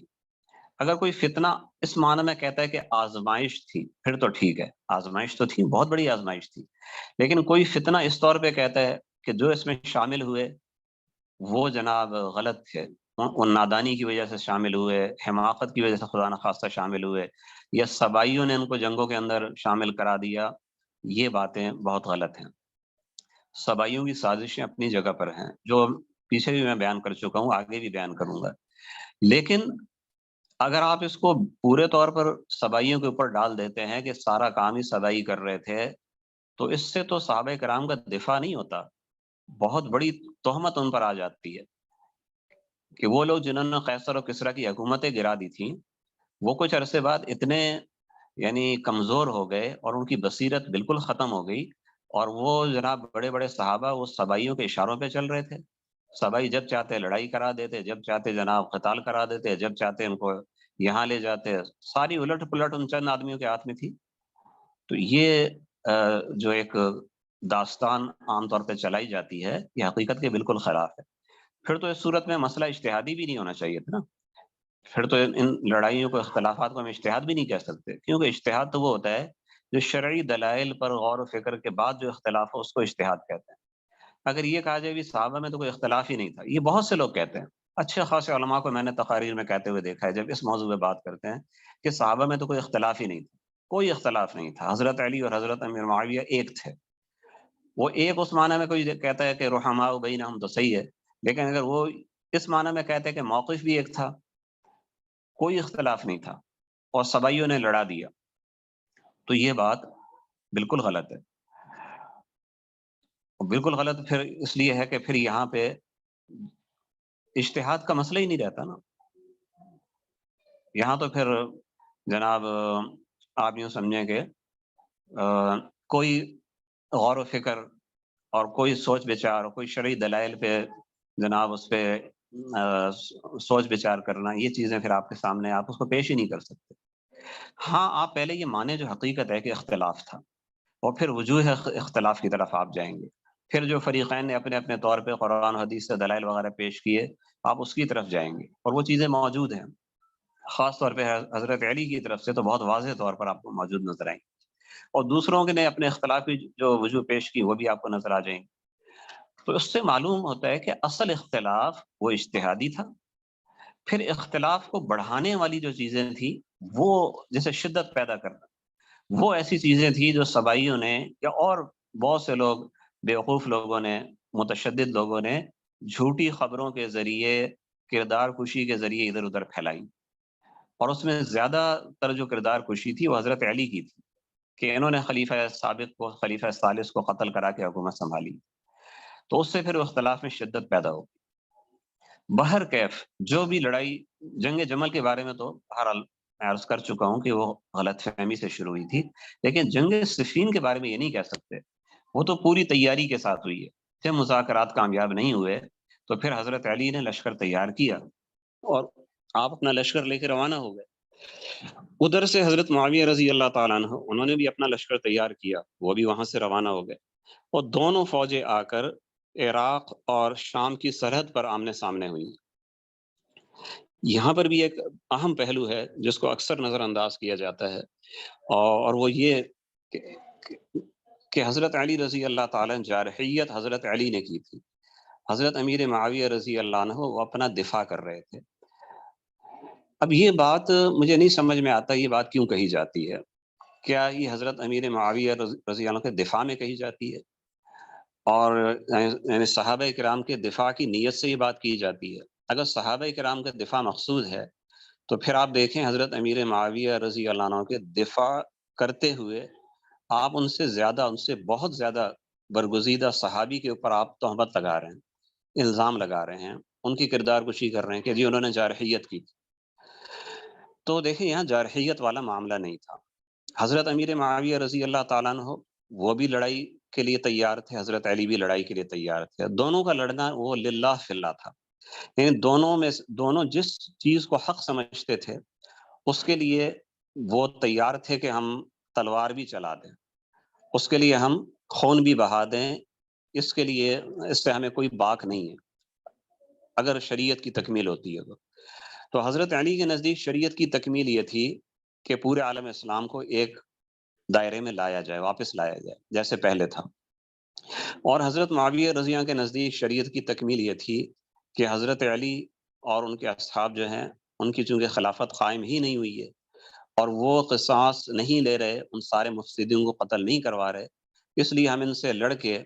اگر کوئی فتنہ اس معنی میں کہتا ہے کہ آزمائش تھی، پھر تو ٹھیک ہے، آزمائش تو تھی، بہت بڑی آزمائش تھی، لیکن کوئی فتنہ اس طور پہ کہتا ہے کہ جو اس میں شامل ہوئے وہ جناب غلط تھے، ان نادانی کی وجہ سے شامل ہوئے، حماقت کی وجہ سے خدا نخواستہ شامل ہوئے، یا سبائیوں نے ان کو جنگوں کے اندر شامل کرا دیا، یہ باتیں بہت غلط ہیں۔ سبائیوں کی سازشیں اپنی جگہ پر ہیں، جو پیچھے بھی میں بیان کر چکا ہوں، آگے بھی بیان کروں گا، لیکن اگر آپ اس کو پورے طور پر سبائیوں کے اوپر ڈال دیتے ہیں کہ سارا کام ہی سبائی کر رہے تھے، تو اس سے تو صحابہ کرام کا دفاع نہیں ہوتا، بہت بڑی تہمت ان پر آ جاتی ہے کہ وہ لوگ جنہوں نے قیصر و کسریٰ کی حکومتیں گرا دی تھیں، وہ کچھ عرصے بعد اتنے یعنی کمزور ہو گئے اور ان کی بصیرت بالکل ختم ہو گئی، اور وہ جناب بڑے بڑے صحابہ وہ سبائیوں کے اشاروں پہ چل رہے تھے۔ سبائی جب چاہتے لڑائی کرا دیتے، جب چاہتے جناب قتال کرا دیتے، جب چاہتے ان کو یہاں لے جاتے، ساری الٹ پلٹ ان چند آدمیوں کے ہاتھ میں تھی۔ تو یہ جو ایک داستان عام طور پہ چلائی جاتی ہے، یہ حقیقت کے بالکل خلاف ہے۔ پھر تو اس صورت میں مسئلہ اجتہادی بھی نہیں ہونا چاہیے تھا نا، پھر تو ان لڑائیوں کو، اختلافات کو ہم اجتہاد بھی نہیں کہہ سکتے، کیونکہ اجتہاد تو وہ ہوتا ہے جو شرعی دلائل پر غور و فکر کے بعد جو اختلاف ہو اس کو اجتہاد کہتے ہیں۔ اگر یہ کہا جائے بھی صحابہ میں تو کوئی اختلاف ہی نہیں تھا، یہ بہت سے لوگ کہتے ہیں، اچھے خاصے علماء کو میں نے تقاریر میں کہتے ہوئے دیکھا ہے جب اس موضوع پہ بات کرتے ہیں کہ صحابہ میں تو کوئی اختلاف ہی نہیں تھا، کوئی اختلاف نہیں تھا، حضرت علی اور حضرت امیر معاویہ ایک تھے۔ وہ ایک اس معنی میں کوئی کہتا ہے کہ رحماء بینہم تو صحیح ہے، لیکن اگر وہ اس معنی میں کہتے ہیں کہ موقف بھی ایک تھا، کوئی اختلاف نہیں تھا، اور سبائیوں نے لڑا دیا، تو یہ بات بالکل غلط ہے۔ بالکل غلط پھر اس لیے ہے کہ پھر یہاں پہ اجتہاد کا مسئلہ ہی نہیں رہتا نا، یہاں تو پھر جناب آپ یوں سمجھیں کہ کوئی غور و فکر اور کوئی سوچ بچار، کوئی شرعی دلائل پہ جناب اس پہ سوچ بچار کرنا، یہ چیزیں پھر آپ کے سامنے آپ اس کو پیش ہی نہیں کر سکتے۔ ہاں آپ پہلے یہ مانیں جو حقیقت ہے کہ اختلاف تھا، اور پھر وجوہ اختلاف کی طرف آپ جائیں گے، پھر جو فریقین نے اپنے اپنے طور پہ قرآن و حدیث سے دلائل وغیرہ پیش کیے آپ اس کی طرف جائیں گے، اور وہ چیزیں موجود ہیں، خاص طور پہ حضرت علی کی طرف سے تو بہت واضح طور پر آپ کو موجود نظر آئیں گے، اور دوسروں کے نے اپنے اختلافی جو وجوہ پیش کی وہ بھی آپ کو نظر آ جائیں گے۔ تو اس سے معلوم ہوتا ہے کہ اصل اختلاف وہ اجتہادی تھا، پھر اختلاف کو بڑھانے والی جو چیزیں تھیں وہ جیسے شدت پیدا کرنا، وہ ایسی چیزیں تھیں جو سبائیوں نے یا اور بہت سے لوگ بیوقوف لوگوں نے، متشدد لوگوں نے جھوٹی خبروں کے ذریعے، کردار کشی کے ذریعے ادھر ادھر پھیلائی، اور اس میں زیادہ تر جو کردار کشی تھی وہ حضرت علی کی تھی کہ انہوں نے خلیفہ سابق کو، خلیفہ ثالث کو قتل کرا کے حکومت سنبھالی، تو اس سے پھر اختلاف میں شدت پیدا ہو۔ بہر کیف جو بھی لڑائی، جنگ جمل کے بارے میں تو بہرحال میں عرض کر چکا ہوں کہ وہ غلط فہمی سے شروع ہوئی تھی، لیکن جنگ صفین کے بارے میں یہ نہیں کہہ سکتے، وہ تو پوری تیاری کے ساتھ ہوئی ہے۔ جب مذاکرات کامیاب نہیں ہوئے تو پھر حضرت علی نے لشکر تیار کیا اور آپ اپنا لشکر لے کے روانہ ہو گئے۔ ادھر سے حضرت معاویہ رضی اللہ تعالیٰ عنہ انہوں نے بھی اپنا لشکر تیار کیا، وہ بھی وہاں سے روانہ ہو گئے، اور دونوں فوجیں آ کر عراق اور شام کی سرحد پر آمنے سامنے ہوئی۔ یہاں پر بھی ایک اہم پہلو ہے جس کو اکثر نظر انداز کیا جاتا ہے، اور وہ یہ کہ حضرت علی رضی اللہ تعالیٰ جارحیت حضرت علی نے کی تھی، حضرت امیر معاویہ رضی اللہ عنہ وہ اپنا دفاع کر رہے تھے۔ اب یہ بات مجھے نہیں سمجھ میں آتا، یہ بات کیوں کہی جاتی ہے؟ کیا یہ حضرت امیر معاویہ رضی اللہ عنہ کے دفاع میں کہی جاتی ہے، اور یعنی صحابہ کرام کے دفاع کی نیت سے یہ بات کی جاتی ہے؟ اگر صحابہ کرام کا دفاع مقصود ہے تو پھر آپ دیکھیں حضرت امیر معاویہ رضی اللہ عنہ کے دفاع کرتے ہوئے آپ ان سے زیادہ، ان سے بہت زیادہ برگزیدہ صحابی کے اوپر آپ تہمت لگا رہے ہیں، الزام لگا رہے ہیں، ان کی کردار کشی کر رہے ہیں کہ جی انہوں نے جارحیت کی۔ تو دیکھیں یہاں جارحیت والا معاملہ نہیں تھا۔ حضرت امیر معاویہ رضی اللہ تعالیٰ عنہ وہ بھی لڑائی کے لیے تیار تھے، حضرت علی بھی لڑائی کے لیے تیار تھے، دونوں کا لڑنا وہ للہ فی اللہ تھا، یعنی دونوں جس چیز کو حق سمجھتے تھے اس کے لیے وہ تیار تھے کہ ہم تلوار بھی چلا دیں، اس کے لیے ہم خون بھی بہا دیں، اس کے لیے اس سے ہمیں کوئی باک نہیں ہے اگر شریعت کی تکمیل ہوتی ہے تو حضرت علی کے نزدیک شریعت کی تکمیل یہ تھی کہ پورے عالم اسلام کو ایک دائرے میں لایا جائے، واپس لایا جائے جیسے پہلے تھا، اور حضرت معاویہ رضی اللہ کے نزدیک شریعت کی تکمیل یہ تھی کہ حضرت علی اور ان کے اصحاب جو ہیں ان کی چونکہ خلافت قائم ہی نہیں ہوئی ہے اور وہ قصاص نہیں لے رہے، ان سارے مفسدین کو قتل نہیں کروا رہے، اس لیے ہم ان سے لڑ کے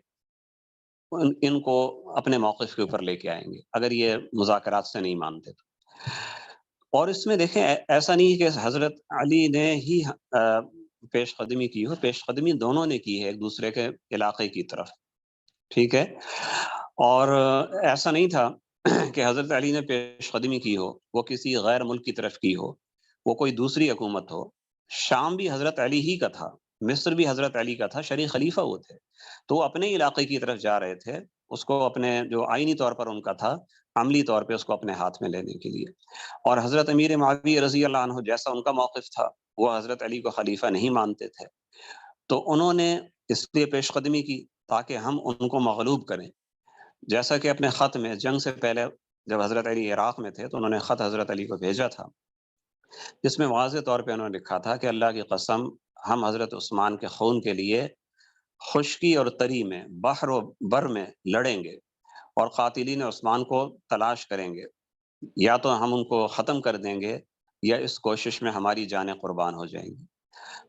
ان کو اپنے موقف کے اوپر لے کے آئیں گے اگر یہ مذاکرات سے نہیں مانتے تو۔ اور اس میں دیکھیں ایسا نہیں کہ حضرت علی نے ہی پیش قدمی کی ہو، پیش قدمی دونوں نے کی ہے ایک دوسرے کے علاقے کی طرف، ٹھیک ہے، اور ایسا نہیں تھا کہ حضرت علی نے پیش قدمی کی ہو وہ کسی غیر ملک کی طرف کی ہو، وہ کوئی دوسری حکومت ہو۔ شام بھی حضرت علی ہی کا تھا، مصر بھی حضرت علی کا تھا، شرعی خلیفہ وہ تھے، تو وہ اپنے علاقے کی طرف جا رہے تھے، اس کو اپنے جو آئینی طور پر ان کا تھا، عملی طور پہ اس کو اپنے ہاتھ میں لینے کے لیے۔ اور حضرت امیر معاویہ رضی اللہ عنہ جیسا ان کا موقف تھا وہ حضرت علی کو خلیفہ نہیں مانتے تھے، تو انہوں نے اس لیے پیش قدمی کی تاکہ ہم ان کو مغلوب کریں، جیسا کہ اپنے خط میں جنگ سے پہلے جب حضرت علی عراق میں تھے تو انہوں نے خط حضرت علی کو بھیجا تھا جس میں واضح طور پہ انہوں نے لکھا تھا کہ اللہ کی قسم ہم حضرت عثمان کے خون کے لیے خشکی اور تری میں، بحر و بر میں لڑیں گے اور قاتلین عثمان کو تلاش کریں گے، یا تو ہم ان کو ختم کر دیں گے یا اس کوشش میں ہماری جانیں قربان ہو جائیں گی۔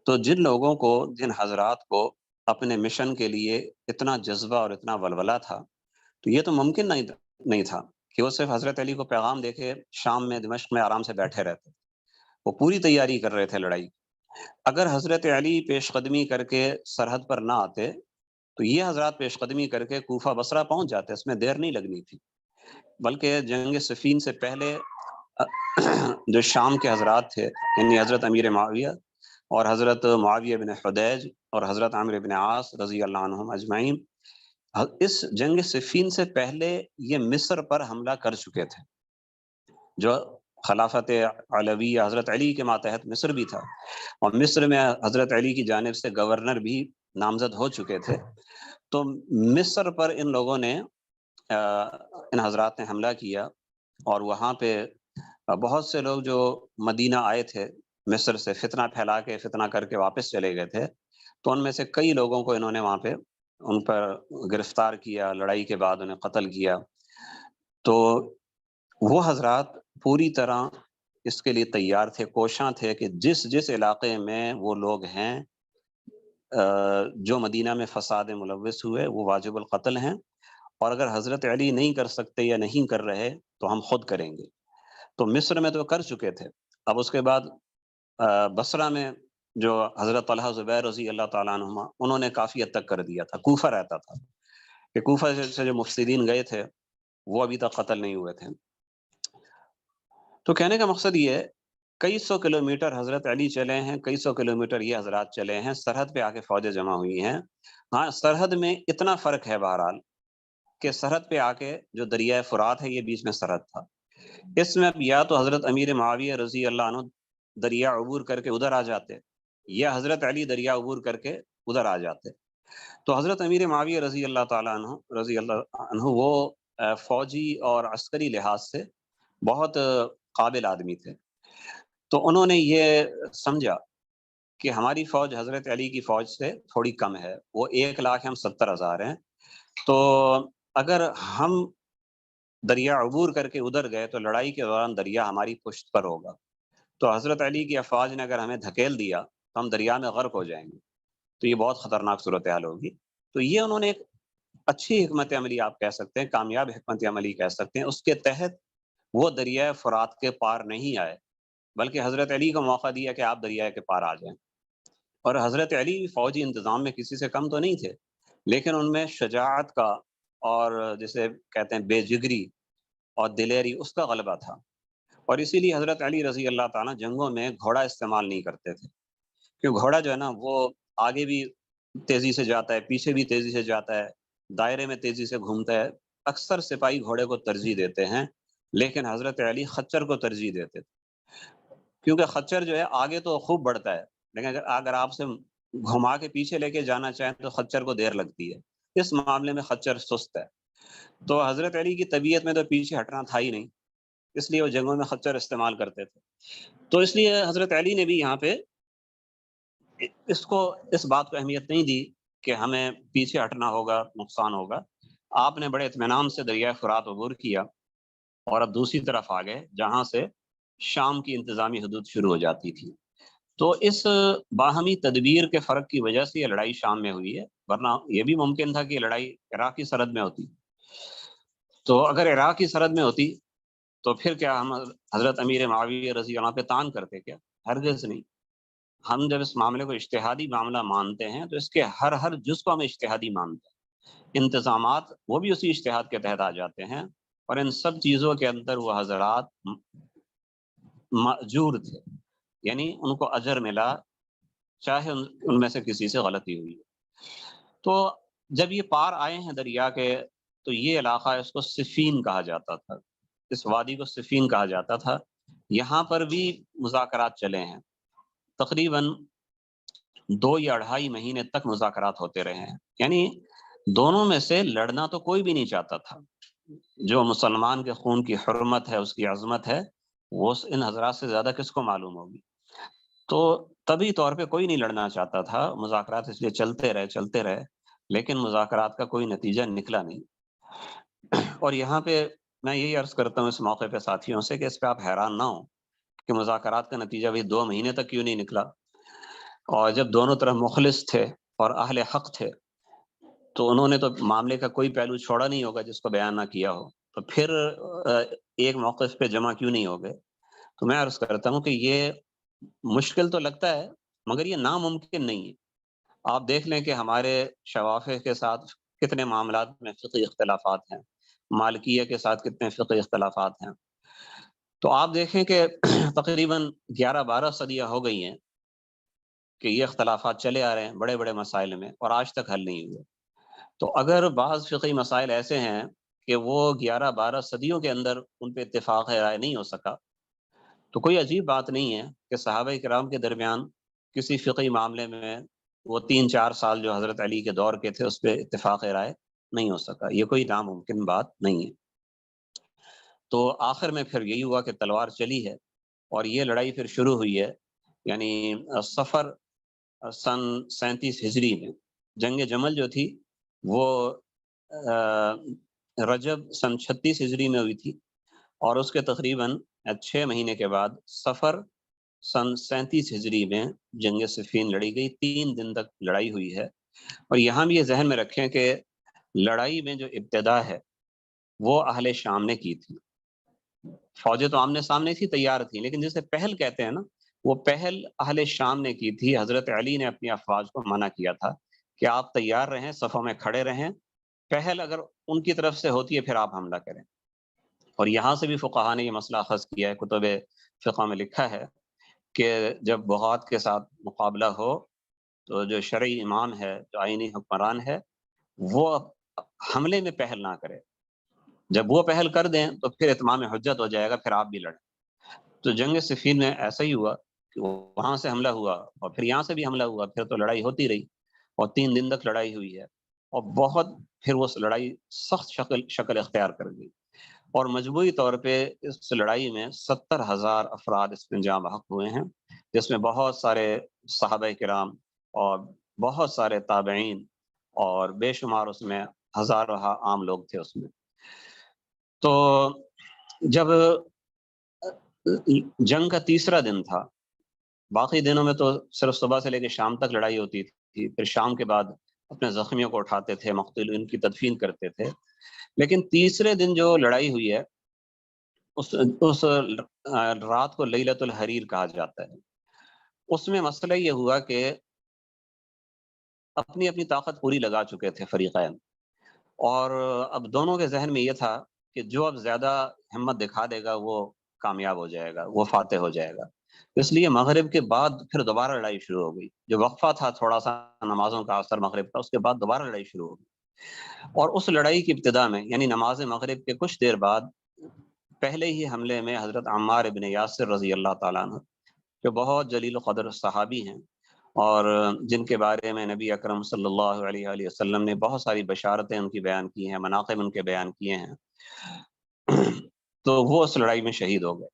تو جن لوگوں کو، جن حضرات کو اپنے مشن کے لیے اتنا جذبہ اور اتنا ولولہ تھا تو یہ تو ممکن نہیں تھا کہ وہ صرف حضرت علی کو پیغام دے کے شام میں، دمشق میں آرام سے بیٹھے رہتے، وہ پوری تیاری کر رہے تھے لڑائی۔ اگر حضرت علی پیش قدمی کر کے سرحد پر نہ آتے تو یہ حضرات پیش قدمی کر کے کوفہ بصرہ پہنچ جاتے، اس میں دیر نہیں لگنی تھی، بلکہ جنگ صفین سے پہلے جو شام کے حضرات تھے یعنی حضرت امیر معاویہ اور حضرت معاویہ بن حدیج اور حضرت عمرو بن عاص رضی اللہ عنہم اجمعین، اس جنگ صفین سے پہلے یہ مصر پر حملہ کر چکے تھے، جو خلافت علوی حضرت علی کے ماتحت مصر بھی تھا، اور مصر میں حضرت علی کی جانب سے گورنر بھی نامزد ہو چکے تھے۔ تو مصر پر ان لوگوں نے ان حضرات نے حملہ کیا، اور وہاں پہ بہت سے لوگ جو مدینہ آئے تھے مصر سے، فتنہ پھیلا کے فتنہ کر کے واپس چلے گئے تھے، تو ان میں سے کئی لوگوں کو انہوں نے وہاں پہ ان پر گرفتار کیا، لڑائی کے بعد انہیں قتل کیا۔ تو وہ حضرات پوری طرح اس کے لیے تیار تھے، کوشاں تھے کہ جس جس علاقے میں وہ لوگ ہیں جو مدینہ میں فساد ملوث ہوئے، وہ واجب القتل ہیں، اور اگر حضرت علی نہیں کر سکتے یا نہیں کر رہے تو ہم خود کریں گے۔ تو مصر میں تو کر چکے تھے، اب اس کے بعد بصرہ میں جو حضرت طلحہ زبیر رضی اللہ تعالیٰ عنہما، انہوں نے کافی حد تک کر دیا تھا۔ کوفہ رہتا تھا کہ کوفہ سے جو مفسدین گئے تھے وہ ابھی تک قتل نہیں ہوئے تھے۔ تو کہنے کا مقصد یہ ہے، کئی سو کلومیٹر حضرت علی چلے ہیں، کئی سو کلومیٹر یہ حضرات چلے ہیں، سرحد پہ آ کے فوجیں جمع ہوئی ہیں۔ ہاں، سرحد میں اتنا فرق ہے بہرحال کہ سرحد پہ آ کے جو دریائے فرات ہے یہ بیچ میں سرحد تھا، اس میں اب یا تو حضرت امیر معاویہ رضی اللہ عنہ دریا عبور کر کے ادھر آ جاتے، یا حضرت علی دریا عبور کر کے ادھر آ جاتے۔ تو حضرت امیر معاویہ رضی اللہ عنہ وہ فوجی اور عسکری لحاظ سے بہت قابل آدمی تھے، تو انہوں نے یہ سمجھا کہ ہماری فوج حضرت علی کی فوج سے تھوڑی کم ہے، وہ 1,00,000 ہم 70,000 ہیں، تو اگر ہم دریا عبور کر کے ادھر گئے تو لڑائی کے دوران دریا ہماری پشت پر ہوگا، تو حضرت علی کی افواج نے اگر ہمیں دھکیل دیا تو ہم دریا میں غرق ہو جائیں گے، تو یہ بہت خطرناک صورتحال ہوگی۔ تو یہ انہوں نے ایک اچھی حکمت عملی آپ کہہ سکتے ہیں، کامیاب حکمت عملی کہہ سکتے ہیں، اس کے تحت وہ دریائے فرات کے پار نہیں آئے، بلکہ حضرت علی کو موقع دیا کہ آپ دریائے کے پار آ جائیں۔ اور حضرت علی فوجی انتظام میں کسی سے کم تو نہیں تھے، لیکن ان میں شجاعت کا اور جسے کہتے ہیں بے جگری اور دلیری، اس کا غلبہ تھا، اور اسی لیے حضرت علی رضی اللہ تعالیٰ جنگوں میں گھوڑا استعمال نہیں کرتے تھے، کیونکہ گھوڑا جو ہے نا وہ آگے بھی تیزی سے جاتا ہے، پیچھے بھی تیزی سے جاتا ہے، دائرے میں تیزی سے گھومتا ہے۔ اکثر سپاہی گھوڑے کو ترجیح دیتے ہیں، لیکن حضرت علی خچر کو ترجیح دیتے تھے، کیونکہ خچر جو ہے آگے تو خوب بڑھتا ہے، لیکن اگر آپ سے گھما کے پیچھے لے کے جانا چاہیں تو خچر کو دیر لگتی ہے، اس معاملے میں خچر سست ہے۔ تو حضرت علی کی طبیعت میں تو پیچھے ہٹنا تھا ہی نہیں، اس لیے وہ جنگوں میں خچر استعمال کرتے تھے۔ تو اس لیے حضرت علی نے بھی یہاں پہ اس بات کو اہمیت نہیں دی کہ ہمیں پیچھے ہٹنا ہوگا، نقصان ہوگا۔ آپ نے بڑے اطمینان سے دریائے فرات عبور کیا اور اب دوسری طرف آ گئے جہاں سے شام کی انتظامی حدود شروع ہو جاتی تھی۔ تو اس باہمی تدبیر کے فرق کی وجہ سے یہ لڑائی شام میں ہوئی ہے، ورنہ یہ بھی ممکن تھا کہ یہ لڑائی عراق کی سرحد میں ہوتی۔ تو اگر عراق کی سرحد میں ہوتی تو پھر کیا ہم حضرت امیر معاویہ رضی اللہ عنہ پہ تان کرتے؟ کیا؟ ہرگز نہیں۔ ہم جب اس معاملے کو اجتہادی معاملہ مانتے ہیں تو اس کے ہر جز کو ہم اجتہادی مانتے ہیں، انتظامات وہ بھی اسی اجتہاد کے تحت آ جاتے ہیں، اور ان سب چیزوں کے اندر وہ حضرات مأجور تھے، یعنی ان کو اجر ملا، چاہے ان میں سے کسی سے غلطی ہوئی۔ تو جب یہ پار آئے ہیں دریا کے، تو یہ علاقہ اس کو صفین کہا جاتا تھا، اس وادی کو صفین کہا جاتا تھا۔ یہاں پر بھی مذاکرات چلے ہیں، تقریباً 2 یا 2.5 مہینے تک مذاکرات ہوتے رہے ہیں، یعنی دونوں میں سے لڑنا تو کوئی بھی نہیں چاہتا تھا۔ جو مسلمان کے خون کی حرمت ہے، اس کی عظمت ہے، وہ ان حضرات سے زیادہ کس کو معلوم ہوگی؟ تو طبی طور پہ کوئی نہیں لڑنا چاہتا تھا، مذاکرات اس لیے چلتے رہے، لیکن مذاکرات کا کوئی نتیجہ نکلا نہیں۔ اور یہاں پہ میں یہی عرض کرتا ہوں اس موقع پہ ساتھیوں سے کہ اس پہ آپ حیران نہ ہوں کہ مذاکرات کا نتیجہ بھی 2 مہینے تک کیوں نہیں نکلا، اور جب دونوں طرف مخلص تھے اور اہل حق تھے تو انہوں نے تو معاملے کا کوئی پہلو چھوڑا نہیں ہوگا جس کو بیان نہ کیا ہو، تو پھر ایک موقف پہ جمع کیوں نہیں ہو گئے؟ تو میں عرض کرتا ہوں کہ یہ مشکل تو لگتا ہے مگر یہ ناممکن نہیں ہے۔ آپ دیکھ لیں کہ ہمارے شوافع کے ساتھ کتنے معاملات میں فقہی اختلافات ہیں، مالکیہ کے ساتھ کتنے فقہی اختلافات ہیں، تو آپ دیکھیں کہ تقریباً 11-12 صدیاں ہو گئی ہیں کہ یہ اختلافات چلے آ رہے ہیں بڑے بڑے مسائل میں، اور آج تک حل نہیں ہوئے۔ تو اگر بعض فقہی مسائل ایسے ہیں کہ وہ 11-12 صدیوں کے اندر ان پہ اتفاق رائے نہیں ہو سکا، تو کوئی عجیب بات نہیں ہے کہ صحابہ کرام کے درمیان کسی فقہی معاملے میں وہ 3-4 سال جو حضرت علی کے دور کے تھے اس پہ اتفاق رائے نہیں ہو سکا، یہ کوئی ناممکن بات نہیں ہے۔ تو آخر میں پھر یہی ہوا کہ تلوار چلی ہے اور یہ لڑائی پھر شروع ہوئی ہے، یعنی صفر سن 37 ہجری میں۔ جنگ جمل جو تھی وہ رجب سن 36 ہجری میں ہوئی تھی، اور اس کے تقریباً 6 مہینے کے بعد صفر سن 37 ہجری میں جنگ صفین لڑی گئی۔ 3 دن تک لڑائی ہوئی ہے، اور یہاں بھی یہ ذہن میں رکھیں کہ لڑائی میں جو ابتدا ہے وہ اہل شام نے کی تھی۔ فوجیں تو آمنے سامنے تھی، تیار تھی، لیکن جسے پہل کہتے ہیں نا، وہ پہل اہل شام نے کی تھی۔ حضرت علی نے اپنی افواج کو منع کیا تھا کہ آپ تیار رہیں، صفوں میں کھڑے رہیں، پہل اگر ان کی طرف سے ہوتی ہے پھر آپ حملہ کریں۔ اور یہاں سے بھی فقہا نے یہ مسئلہ اخذ کیا ہے، کتب فقہ میں لکھا ہے کہ جب بغات کے ساتھ مقابلہ ہو تو جو شرعی امام ہے، جو آئینی حکمران ہے، وہ حملے میں پہل نہ کرے۔ جب وہ پہل کر دیں تو پھر اتمام حجت ہو جائے گا، پھر آپ بھی لڑیں۔ تو جنگ صفین میں ایسا ہی ہوا کہ وہاں سے حملہ ہوا اور پھر یہاں سے بھی حملہ ہوا، پھر تو لڑائی ہوتی رہی اور 3 دن تک لڑائی ہوئی ہے، اور بہت پھر وہ لڑائی سخت شکل اختیار کر گئی، اور مجموعی طور پہ اس لڑائی میں 70,000 افراد اس میں جاں بحق ہوئے ہیں، جس میں بہت سارے صحابہ کرام اور بہت سارے تابعین اور بے شمار اس میں ہزاروں عام لوگ تھے اس میں۔ تو جب جنگ کا تیسرا دن تھا، باقی دنوں میں تو صرف صبح سے لے کے شام تک لڑائی ہوتی تھی، پھر شام کے بعد اپنے زخمیوں کو اٹھاتے تھے، مقتول ان کی تدفین کرتے تھے، لیکن تیسرے دن جو لڑائی ہوئی ہے اس رات کو لیلۃ الحریر کہا جاتا ہے۔ اس میں مسئلہ یہ ہوا کہ اپنی اپنی طاقت پوری لگا چکے تھے فریقین، اور اب دونوں کے ذہن میں یہ تھا کہ جو اب زیادہ ہمت دکھا دے گا وہ کامیاب ہو جائے گا، وہ فاتح ہو جائے گا۔ اس لیے مغرب کے بعد پھر دوبارہ لڑائی شروع ہو گئی، جو وقفہ تھا تھوڑا سا نمازوں کا اثر مغرب کا، اس کے بعد دوبارہ لڑائی شروع ہو گئی۔ اور اس لڑائی کی ابتدا میں یعنی نماز مغرب کے کچھ دیر بعد پہلے ہی حملے میں حضرت عمار ابن یاسر رضی اللہ تعالیٰ عنہ، جو بہت جلیل القدر صحابی ہیں اور جن کے بارے میں نبی اکرم صلی اللہ علیہ وآلہ وسلم نے بہت ساری بشارتیں ان کی بیان کی ہیں، مناقب ان کے بیان کیے ہیں، تو وہ اس لڑائی میں شہید ہو گئے۔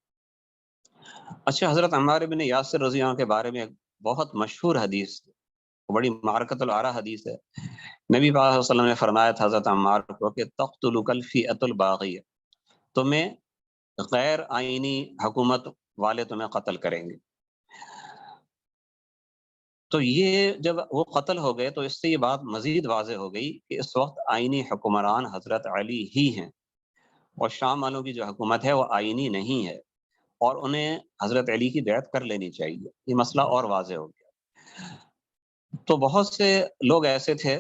اچھا، حضرت عمار بن یاسر رضی اللہ عنہ کے بارے میں ایک بہت مشہور حدیث، بڑی معرکۃ العرا حدیث ہے۔ نبی پاک صلی اللہ علیہ وسلم نے فرمایا تھا حضرت عمار کو کہ تقتلک الفئۃ الباغیہ، تمہیں غیر آئینی حکومت والے تمہیں قتل کریں گے۔ تو یہ جب وہ قتل ہو گئے تو اس سے یہ بات مزید واضح ہو گئی کہ اس وقت آئینی حکمران حضرت علی ہی ہیں، اور شام والوں کی جو حکومت ہے وہ آئینی نہیں ہے، اور انہیں حضرت علی کی بیعت کر لینی چاہیے۔ یہ مسئلہ اور واضح ہو گیا۔ تو بہت سے لوگ ایسے تھے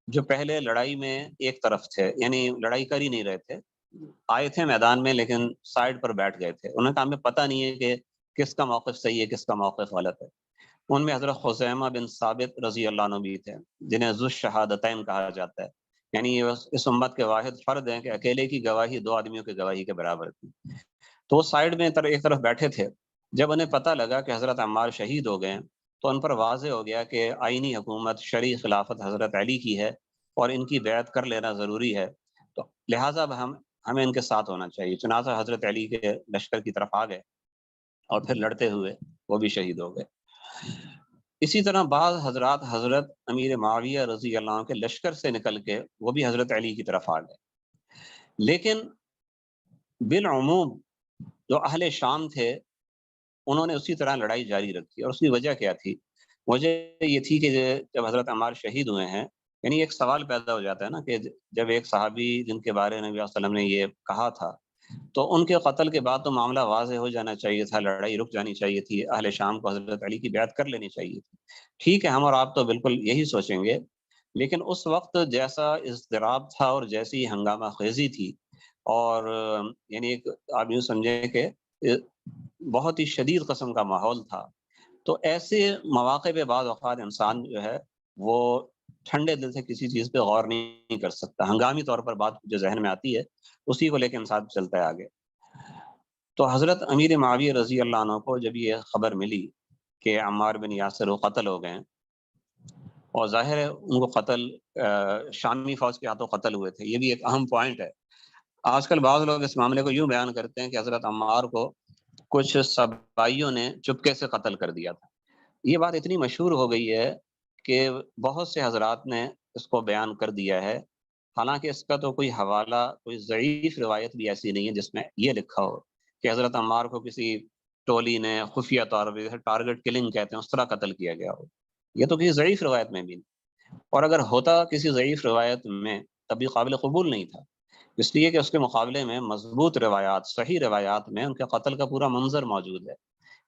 جو پہلے لڑائی میں ایک طرف تھے، یعنی لڑائی کر ہی نہیں رہے تھے، آئے تھے میدان میں لیکن سائڈ پر بیٹھ گئے تھے، انہیں کہا ہمیں پتہ نہیں ہے کہ کس کا موقف صحیح ہے کس کا موقف غلط ہے۔ ان میں حضرت خزیمہ بن ثابت رضی اللہ عنہ بھی تھے، جنہیں ذو الشہادتین کہا جاتا ہے، یعنی یہ اس امت کے واحد فرد ہیں کہ اکیلے کی گواہی 2 آدمیوں کی گواہی کے برابر تھی۔ تو وہ سائڈ میں ایک طرف بیٹھے تھے۔ جب انہیں پتہ لگا کہ حضرت عمار شہید ہو گئے تو ان پر واضح ہو گیا کہ آئینی حکومت شرعی خلافت حضرت علی کی ہے اور ان کی بیعت کر لینا ضروری ہے، تو لہٰذا اب ہمیں ان کے ساتھ ہونا چاہیے۔ چنانچہ حضرت علی کے لشکر کی طرف آ گئے اور پھر لڑتے ہوئے وہ بھی شہید ہو گئے۔ اسی طرح بعض حضرات حضرت امیر معاویہ رضی اللہ عنہ کے لشکر سے نکل کے وہ بھی حضرت علی کی طرف آ گئے، لیکن بالعموم جو اہل شام تھے انہوں نے اسی طرح لڑائی جاری رکھی، اور اس کی وجہ کیا تھی؟ وجہ یہ تھی کہ جب حضرت عمار شہید ہوئے ہیں، یعنی ایک سوال پیدا ہو جاتا ہے نا کہ جب ایک صحابی جن کے بارے میں نبی صلی اللہ علیہ وسلم نے یہ کہا تھا تو ان کے قتل کے بعد تو معاملہ واضح ہو جانا چاہیے تھا، لڑائی رک جانی چاہیے تھی، اہل شام کو حضرت علی کی بیعت کر لینی چاہیے تھی۔ ٹھیک ہے، ہم اور آپ تو بالکل یہی سوچیں گے، لیکن اس وقت جیسا اضطراب تھا اور جیسی ہنگامہ خیزی تھی، اور یعنی ایک آپ یوں سمجھیں کہ بہت ہی شدید قسم کا ماحول تھا، تو ایسے مواقع پہ بعض اوقات انسان جو ہے وہ ٹھنڈے دل سے کسی چیز پہ غور نہیں کر سکتا، ہنگامی طور پر بات جو ذہن میں آتی ہے اسی کو لے کے انسان چلتا ہے آگے۔ تو حضرت امیر معاویہ رضی اللہ عنہ کو جب یہ خبر ملی کہ عمار بن یاسر وہ قتل ہو گئے ہیں، اور ظاہر ہے ان کو قتل شامی فوج کے ہاتھوں قتل ہوئے تھے، یہ بھی ایک اہم پوائنٹ ہے۔ آج کل بعض لوگ اس معاملے کو یوں بیان کرتے ہیں کہ حضرت عمار کو کچھ صبائیوں نے چپکے سے قتل کر دیا تھا۔ یہ بات اتنی مشہور ہو گئی ہے کہ بہت سے حضرات نے اس کو بیان کر دیا ہے، حالانکہ اس کا تو کوئی حوالہ، کوئی ضعیف روایت بھی ایسی نہیں ہے جس میں یہ لکھا ہو کہ حضرت عمار کو کسی ٹولی نے خفیہ طور پر ٹارگٹ کلنگ کہتے ہیں اس طرح قتل کیا گیا ہو۔ یہ تو کسی ضعیف روایت میں بھی نہیں، اور اگر ہوتا کسی ضعیف روایت میں تب بھی قابل قبول نہیں تھا، اس لیے کہ اس کے مقابلے میں مضبوط روایات، صحیح روایات میں ان کے قتل کا پورا منظر موجود ہے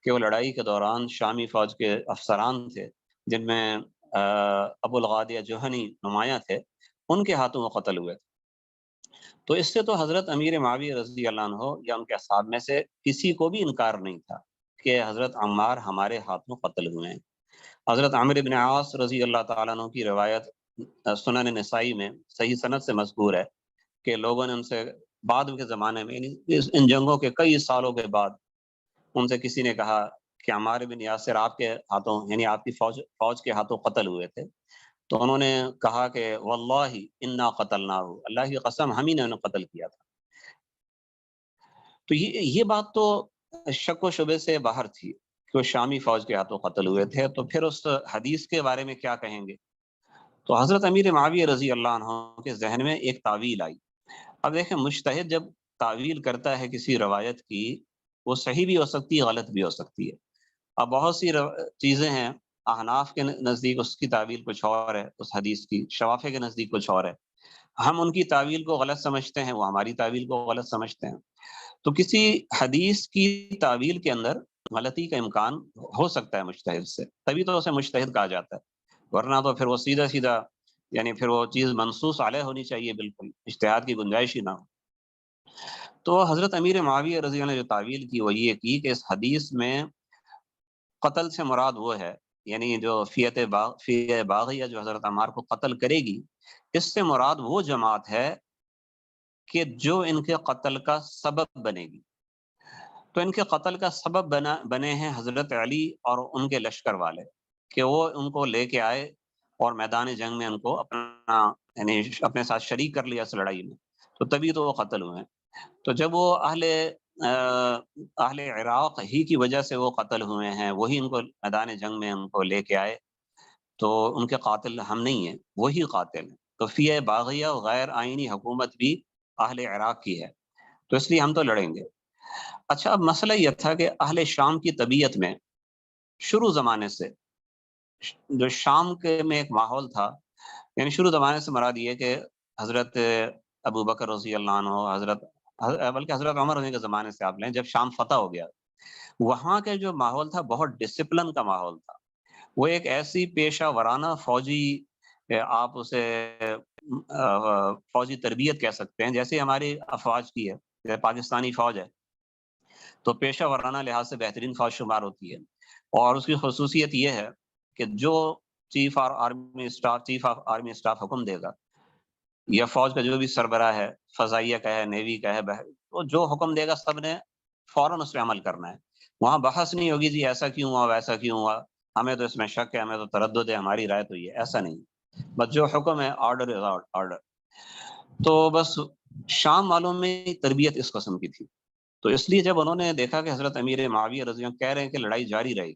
کہ وہ لڑائی کے دوران شامی فوج کے افسران تھے جن میں ابو الغادیہ جوہنی نمایاں تھے، ان کے ہاتھوں وہ قتل ہوئے تھے۔ تو اس سے تو حضرت امیر معاویہ رضی اللہ عنہ یا ان کے اصحاب میں سے کسی کو بھی انکار نہیں تھا کہ حضرت عمار ہمارے ہاتھوں قتل ہوئے ہیں۔ حضرت عمرو بن عاص رضی اللہ تعالیٰ عنہ کی روایت سنن نسائی میں صحیح سند سے مذکور ہے کہ لوگوں نے ان سے بعد کے زمانے میں، یعنی ان جنگوں کے کئی سالوں کے بعد، ان سے کسی نے کہا کہ عمار بن یاسر آپ کے ہاتھوں، یعنی آپ کی فوج کے ہاتھوں قتل ہوئے تھے، تو انہوں نے کہا کہ واللہ انا قتلناہ، اللہ کی قسم ہم ہی نے انہیں قتل کیا تھا۔ تو یہ بات تو شک و شبے سے باہر تھی کہ وہ شامی فوج کے ہاتھوں قتل ہوئے تھے، تو پھر اس حدیث کے بارے میں کیا کہیں گے؟ تو حضرت امیر معاویہ رضی اللہ عنہ کے ذہن میں ایک تعویل آئی۔ اب دیکھیں، مجتہد جب تعویل کرتا ہے کسی روایت کی، وہ صحیح بھی ہو سکتی ہے، غلط بھی ہو سکتی ہے۔ اب بہت سی چیزیں ہیں، احناف کے نزدیک اس کی تعویل کچھ اور ہے، اس حدیث کی، شوافی کے نزدیک کچھ اور ہے، ہم ان کی تعویل کو غلط سمجھتے ہیں، وہ ہماری تعویل کو غلط سمجھتے ہیں۔ تو کسی حدیث کی تعویل کے اندر غلطی کا امکان ہو سکتا ہے مجتہد سے، تبھی تو اسے مجتہد کہا جاتا ہے، ورنہ تو پھر وہ سیدھا سیدھا، یعنی پھر وہ چیز منصوص علیہ ہونی چاہیے، بالکل اجتہاد کی گنجائش ہی نہ ہو۔ تو حضرت امیر معاویہ رضی اللہ عنہ نے جو تعویل کی وہ یہ کی کہ اس حدیث میں قتل سے مراد وہ ہے، یعنی جو فیہ باغیہ جو حضرت عمار کو قتل کرے گی، اس سے مراد وہ جماعت ہے کہ جو ان کے قتل کا سبب بنے گی۔ تو ان کے قتل کا سبب بنے ہیں حضرت علی اور ان کے لشکر والے، کہ وہ ان کو لے کے آئے اور میدان جنگ میں ان کو اپنا، یعنی اپنے ساتھ شریک کر لیا اس لڑائی میں، تو تبھی تو وہ قتل ہوئے ہیں۔ تو جب وہ اہل عراق ہی کی وجہ سے وہ قتل ہوئے ہیں، وہی ان کو میدان جنگ میں ان کو لے کے آئے، تو ان کے قاتل ہم نہیں ہیں، وہی قاتل ہیں۔ تو فیہ باغیہ غیر آئینی حکومت بھی اہل عراق کی ہے، تو اس لیے ہم تو لڑیں گے۔ اچھا، اب مسئلہ یہ تھا کہ اہل شام کی طبیعت میں شروع زمانے سے، جو شام کے میں ایک ماحول تھا، یعنی شروع زمانے سے مراد یہ کہ حضرت ابو بکر رضی اللہ عنہ، بلکہ حضرت عمر رضی کے زمانے سے آپ لیں، جب شام فتح ہو گیا، وہاں کے جو ماحول تھا بہت ڈسپلن کا ماحول تھا۔ وہ ایک ایسی پیشہ ورانہ فوجی، آپ اسے فوجی تربیت کہہ سکتے ہیں، جیسے ہماری افواج کی ہے، جیسے پاکستانی فوج ہے تو پیشہ ورانہ لحاظ سے بہترین فوج شمار ہوتی ہے، اور اس کی خصوصیت یہ ہے کہ جو چیف آف آرمی اسٹاف حکم دے گا، یا فوج کا جو بھی سربراہ ہے، فضائیہ کا ہے، نیوی کا ہے، تو جو حکم دے گا سب نے فوراً اس پہ عمل کرنا ہے۔ وہاں بحث نہیں ہوگی جی ایسا کیوں ہوا، ویسا کیوں ہوا، ہمیں تو اس میں شک ہے، ہمیں تو تردد ہے، ہماری رائے تو یہ، ایسا نہیں، بس جو حکم ہے، آرڈر از آرڈر۔ تو بس شام والوں میں تربیت اس قسم کی تھی، تو اس لیے جب انہوں نے دیکھا کہ حضرت امیر معاویہ رضی اللہ عنہ کہہ رہے ہیں کہ لڑائی جاری رہے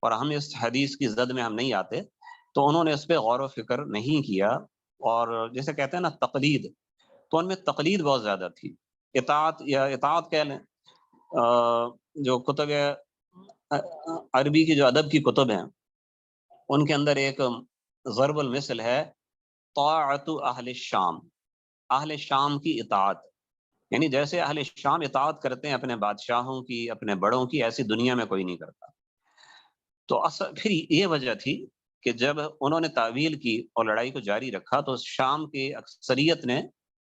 اور ہم اس حدیث کی زد میں ہم نہیں آتے، تو انہوں نے اس پہ غور و فکر نہیں کیا، اور جیسے کہتے ہیں نا تقلید، تو ان میں تقلید بہت زیادہ تھی، اطاعت کہہ لیں۔ جو کتب عربی کی، جو ادب کی کتب ہیں، ان کے اندر ایک ضرب المثل ہے، طاعت اہل الشام، اہل شام کی اطاعت، یعنی جیسے اہل شام اطاعت کرتے ہیں اپنے بادشاہوں کی، اپنے بڑوں کی، ایسی دنیا میں کوئی نہیں کرتا۔ تو پھر یہ وجہ تھی کہ جب انہوں نے تعویل کی اور لڑائی کو جاری رکھا، تو شام کی اکثریت نے،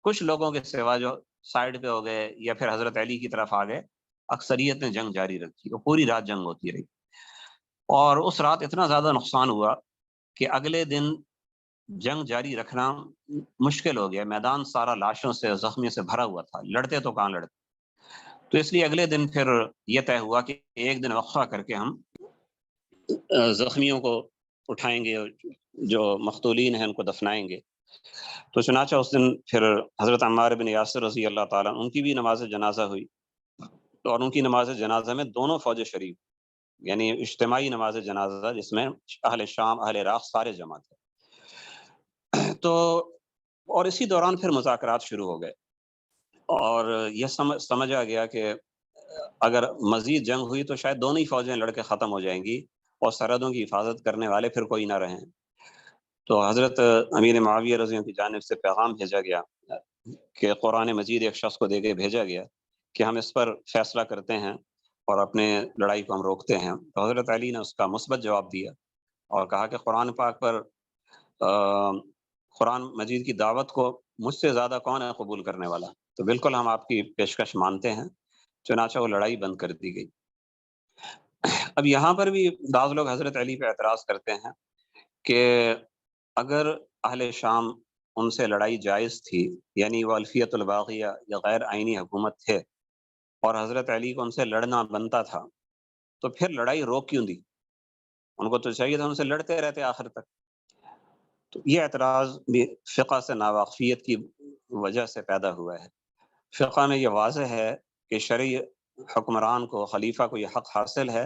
کچھ لوگوں کے سوا جو سائڈ پہ ہو گئے یا پھر حضرت علی کی طرف آ گئے، اکثریت نے جنگ جاری رکھی اور پوری رات جنگ ہوتی رہی، اور اس رات اتنا زیادہ نقصان ہوا کہ اگلے دن جنگ جاری رکھنا مشکل ہو گیا، میدان سارا لاشوں سے زخمیوں سے بھرا ہوا تھا، لڑتے تو کہاں لڑتے۔ تو اس لیے اگلے دن پھر یہ طے ہوا کہ ایک دن وقفہ کر کے ہم زخمیوں کو اٹھائیں گے اور جو مقتولین ہیں ان کو دفنائیں گے۔ تو چنانچہ اس دن پھر حضرت عمار بن یاسر رضی اللہ تعالیٰ ان کی بھی نماز جنازہ ہوئی، اور ان کی نماز جنازہ میں دونوں فوج شریف، یعنی اجتماعی نماز جنازہ جس میں اہل شام اہل عراق سارے جمع تھے۔ تو اور اسی دوران پھر مذاکرات شروع ہو گئے، اور یہ سمجھا گیا کہ اگر مزید جنگ ہوئی تو شاید دونوں ہی فوجیں لڑ کے ختم ہو جائیں گی اور سرحدوں کی حفاظت کرنے والے پھر کوئی نہ رہیں۔ تو حضرت امیر معاویہ رضی اللہ عنہ کی جانب سے پیغام بھیجا گیا کہ قرآن مجید ایک شخص کو دے کے بھیجا گیا کہ ہم اس پر فیصلہ کرتے ہیں اور اپنے لڑائی کو ہم روکتے ہیں۔ تو حضرت علی نے اس کا مثبت جواب دیا اور کہا کہ قرآن پاک پر قرآن مجید کی دعوت کو مجھ سے زیادہ کون ہے قبول کرنے والا، تو بالکل ہم آپ کی پیشکش مانتے ہیں۔ چنانچہ وہ لڑائی بند کر دی گئی۔ اب یہاں پر بھی بعض لوگ حضرت علی پہ اعتراض کرتے ہیں کہ اگر اہل شام ان سے لڑائی جائز تھی، یعنی وہ الفیت الباغیہ یا غیر آئینی حکومت تھے، اور حضرت علی کو ان سے لڑنا بنتا تھا، تو پھر لڑائی روک کیوں دی؟ ان کو تو چاہیے تھا ان سے لڑتے رہتے آخر تک۔ تو یہ اعتراض بھی فقہ سے ناواقفیت کی وجہ سے پیدا ہوا ہے۔ فقہ میں یہ واضح ہے کہ شرعی حکمران کو، خلیفہ کو یہ حق حاصل ہے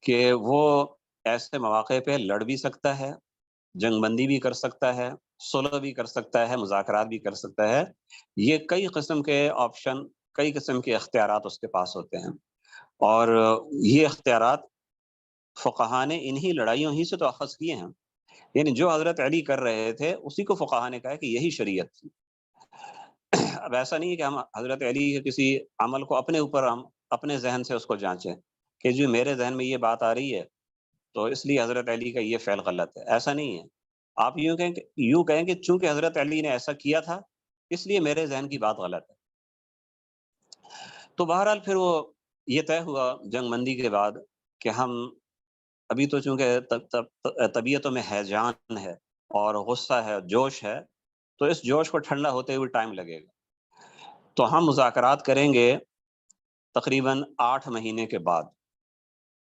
کہ وہ ایسے مواقع پہ لڑ بھی سکتا ہے، جنگ بندی بھی کر سکتا ہے، صلح بھی کر سکتا ہے، مذاکرات بھی کر سکتا ہے۔ یہ کئی قسم کے آپشن، کئی قسم کے اختیارات اس کے پاس ہوتے ہیں، اور یہ اختیارات فقہا نے انہی لڑائیوں ہی سے تو اخذ کیے ہیں، یعنی جو حضرت علی کر رہے تھے اسی کو فقہا نے کہا کہ یہی شریعت تھی۔ اب ایسا نہیں ہے کہ ہم حضرت علی کے کسی عمل کو اپنے اوپر ہم اپنے ذہن سے اس کو جانچیں کہ جو میرے ذہن میں یہ بات آ رہی ہے تو اس لیے حضرت علی کا یہ فعل غلط ہے، ایسا نہیں ہے۔ آپ یوں کہیں کہ چونکہ حضرت علی نے ایسا کیا تھا اس لیے میرے ذہن کی بات غلط ہے۔ تو بہرحال پھر وہ یہ طے ہوا جنگ بندی کے بعد کہ ہم ابھی تو چونکہ طبیعتوں میں ہیجان ہے اور غصہ ہے، جوش ہے، تو اس جوش کو ٹھنڈا ہوتے ہوئے ٹائم لگے گا، تو ہم مذاکرات کریں گے تقریباً 8 مہینے کے بعد،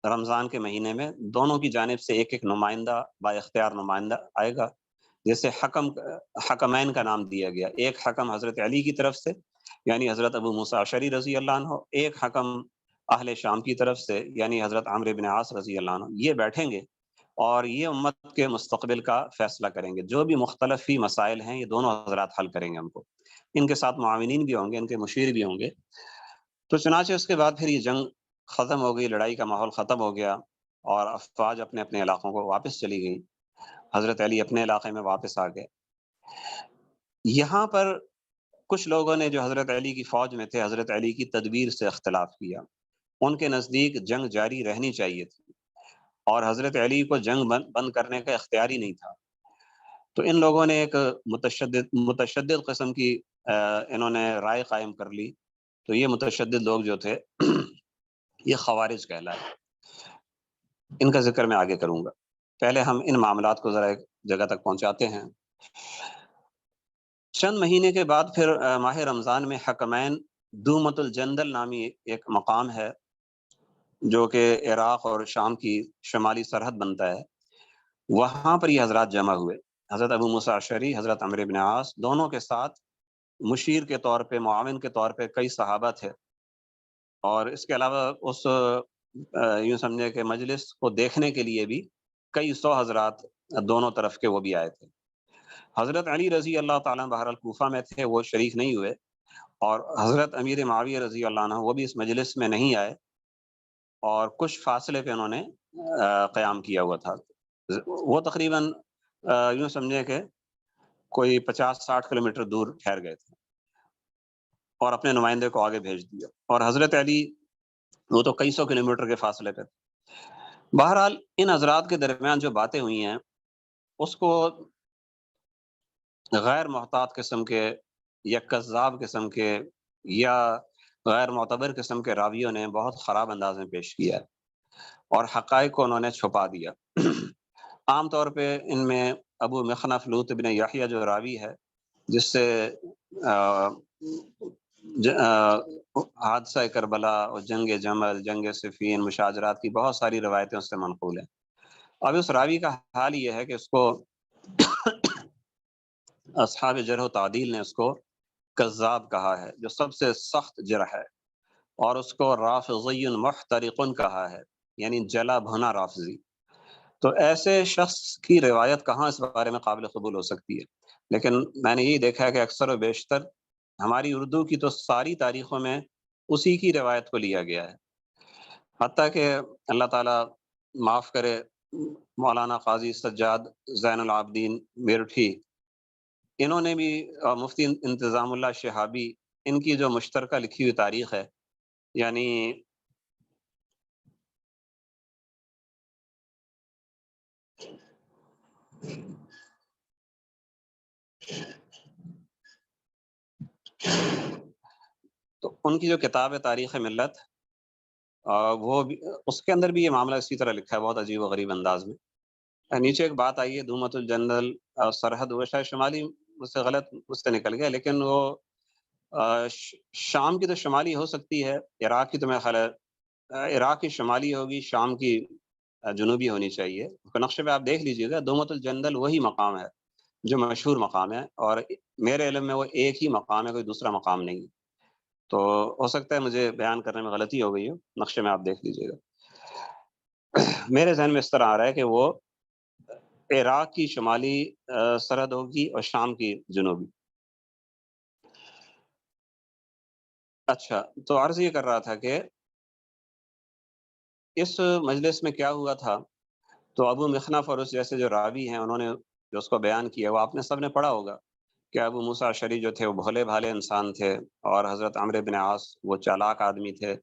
رمضان کے مہینے میں دونوں کی جانب سے ایک ایک نمائندہ، با اختیار نمائندہ آئے گا۔ جیسے حکمین کا نام دیا گیا، ایک حکم حضرت علی کی طرف سے یعنی حضرت ابو موسیٰ اشعری رضی اللہ عنہ، ایک حکم اہل شام کی طرف سے یعنی حضرت عمرو بن عاص رضی اللہ عنہ۔ یہ بیٹھیں گے اور یہ امت کے مستقبل کا فیصلہ کریں گے، جو بھی مختلف ہی مسائل ہیں یہ دونوں حضرات حل کریں گے ان کو، ان کے ساتھ معاونین بھی ہوں گے، ان کے مشیر بھی ہوں گے۔ تو چنانچہ اس کے بعد پھر یہ جنگ ختم ہو گئی، لڑائی کا ماحول ختم ہو گیا اور افواج اپنے اپنے علاقوں کو واپس چلی گئی، حضرت علی اپنے علاقے میں واپس آ گئے۔ یہاں پر کچھ لوگوں نے جو حضرت علی کی فوج میں تھے حضرت علی کی تدبیر سے اختلاف کیا، ان کے نزدیک جنگ جاری رہنی چاہیے تھی اور حضرت علی کو جنگ بند کرنے کا اختیار ہی نہیں تھا۔ تو ان لوگوں نے ایک متشدد قسم کی انہوں نے رائے قائم کر لی۔ تو یہ متشدد لوگ جو تھے یہ خوارج کہلائے، ان کا ذکر میں آگے کروں گا، پہلے ہم ان معاملات کو ذرا ایک جگہ تک پہنچاتے ہیں۔ چند مہینے کے بعد پھر ماہ رمضان میں حکمین دومت الجندل نامی ایک مقام ہے جو کہ عراق اور شام کی شمالی سرحد بنتا ہے، وہاں پر یہ حضرات جمع ہوئے۔ حضرت ابو موسیٰ اشعری، حضرت عمرو بن عاص، دونوں کے ساتھ مشیر کے طور پہ، معاون کے طور پہ کئی صحابہ تھے، اور اس کے علاوہ اس یوں سمجھے کہ مجلس کو دیکھنے کے لیے بھی کئی سو حضرات دونوں طرف کے وہ بھی آئے تھے۔ حضرت علی رضی اللہ تعالیٰ بہرحال کوفہ میں تھے، وہ شریک نہیں ہوئے، اور حضرت امیر معاویہ رضی اللہ عنہ وہ بھی اس مجلس میں نہیں آئے، اور کچھ فاصلے پہ انہوں نے قیام کیا ہوا تھا۔ وہ تقریباً یوں سمجھے کہ کوئی 50-60 کلومیٹر دور ٹھہر گئے تھے اور اپنے نمائندے کو آگے بھیج دیا، اور حضرت علی وہ تو کئی سو کلومیٹر کے فاصلے پہ تھے۔ بہرحال ان حضرات کے درمیان جو باتیں ہوئی ہیں اس کو غیر محتاط قسم کے یا کذاب قسم کے یا غیر معتبر قسم کے راویوں نے بہت خراب انداز میں پیش کیا ہے اور حقائق کو انہوں نے چھپا دیا۔ عام طور پہ ان میں ابو مخنف لوط بن یحییٰ جو راوی ہے، جس سے حادثہ کربلا اور جنگ جمل، جنگ صفین، مشاجرات کی بہت ساری روایتیں اس سے منقول ہیں۔ اب اس راوی کا حال یہ ہے کہ اس کو اصحاب جرح و تعدیل نے اس کو کذاب کہا ہے، جو سب سے سخت جرح ہے، اور اس کو رافضی محترق کہا ہے، یعنی جلا بھنا رافضی۔ تو ایسے شخص کی روایت کہاں اس بارے میں قابل قبول ہو سکتی ہے؟ لیکن میں نے یہی دیکھا ہے کہ اکثر و بیشتر ہماری اردو کی تو ساری تاریخوں میں اسی کی روایت کو لیا گیا ہے، حتیٰ کہ اللہ تعالیٰ معاف کرے مولانا قاضی سجاد زین العابدین میرٹھی، انہوں نے بھی مفتی انتظام اللہ شہابی، ان کی جو مشترکہ لکھی ہوئی تاریخ ہے، یعنی تو ان کی جو کتاب ہے تاریخ ملت، وہ بھی اس کے اندر بھی یہ معاملہ اسی طرح لکھا ہے، بہت عجیب و غریب انداز میں۔ نیچے ایک بات آئی ہے، دومت الجندل سرحد، وہ شاید شمالی، مجھ سے غلط مجھ سے نکل گیا، لیکن وہ شام کی تو شمالی ہو سکتی ہے، عراق کی تو میں خیال ہے عراق کی شمالی ہوگی، شام کی جنوبی ہونی چاہیے۔ نقشے پہ آپ دیکھ لیجئے گا، دومت الجندل وہی مقام ہے جو مشہور مقام ہے، اور میرے علم میں وہ ایک ہی مقام ہے، کوئی دوسرا مقام نہیں ہے۔ تو ہو سکتا ہے مجھے بیان کرنے میں غلطی ہو گئی ہو، نقشے میں آپ دیکھ لیجئے گا۔ میرے ذہن میں اس طرح آ رہا ہے کہ وہ عراق کی شمالی سرحد ہوگی اور شام کی جنوبی۔ اچھا، تو عرض یہ کر رہا تھا کہ اس مجلس میں کیا ہوا تھا، تو ابو مخنف اور اس جیسے جو راوی ہیں، انہوں نے جو اس کو بیان کیا، وہ آپ نے سب نے پڑھا ہوگا کہ ابو موسیٰ اشعری جو تھے وہ بھولے بھالے انسان تھے، اور حضرت عمرو بن عاص وہ چالاک آدمی تھے۔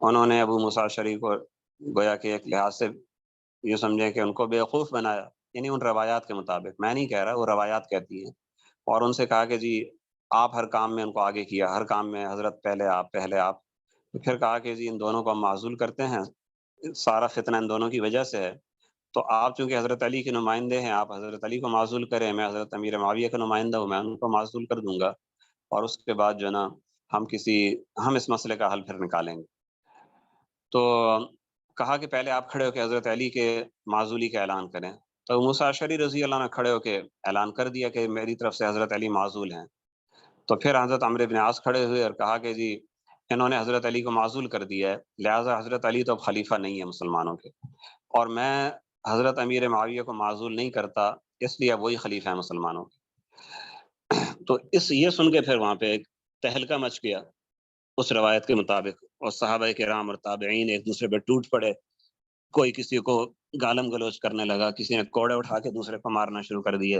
انہوں نے ابو موسیٰ اشعری کو گویا کہ ایک لحاظ سے یہ سمجھیں کہ ان کو بیوقوف بنایا، یعنی ان روایات کے مطابق، میں نہیں کہہ رہا، وہ روایات کہتی ہیں، اور ان سے کہا کہ جی آپ ہر کام میں ان کو آگے کیا، ہر کام میں حضرت پہلے آپ، تو پھر کہا کہ جی ان دونوں کو ہم معزول کرتے ہیں، سارا فتنہ ان دونوں کی وجہ سے ہے، تو آپ چونکہ حضرت علی کے نمائندے ہیں، آپ حضرت علی کو معزول کریں، میں حضرت امیر معاویہ کا نمائندہ ہوں، میں ان کو معزول کر دوں گا، اور اس کے بعد جو ہے نا ہم اس مسئلے کا حل پھر نکالیں گے۔ تو کہا کہ پہلے آپ کھڑے ہو کے حضرت علی کے معزولی کا اعلان کریں، تو موسیٰ اشعری رضی اللہ عنہ کھڑے ہو کے اعلان کر دیا کہ میری طرف سے حضرت علی معزول ہیں۔ تو پھر حضرت عمرو بن عاص کھڑے ہوئے اور کہا کہ جی انہوں نے حضرت علی کو معزول کر دیا ہے، لہٰذا حضرت علی تو اب خلیفہ نہیں ہے مسلمانوں کے، اور میں حضرت امیر معاویہ کو معزول نہیں کرتا، اس لیے اب وہی خلیفہ ہے مسلمانوں کے۔ تو یہ سن کے پھر وہاں پہ ایک تہلکہ مچ گیا اس روایت کے مطابق، اور صحابہ کرام اور تابعین ایک دوسرے پہ ٹوٹ پڑے، کوئی کسی کو گالم گلوچ کرنے لگا، کسی نے کوڑے اٹھا کے دوسرے کو مارنا شروع کر دیے،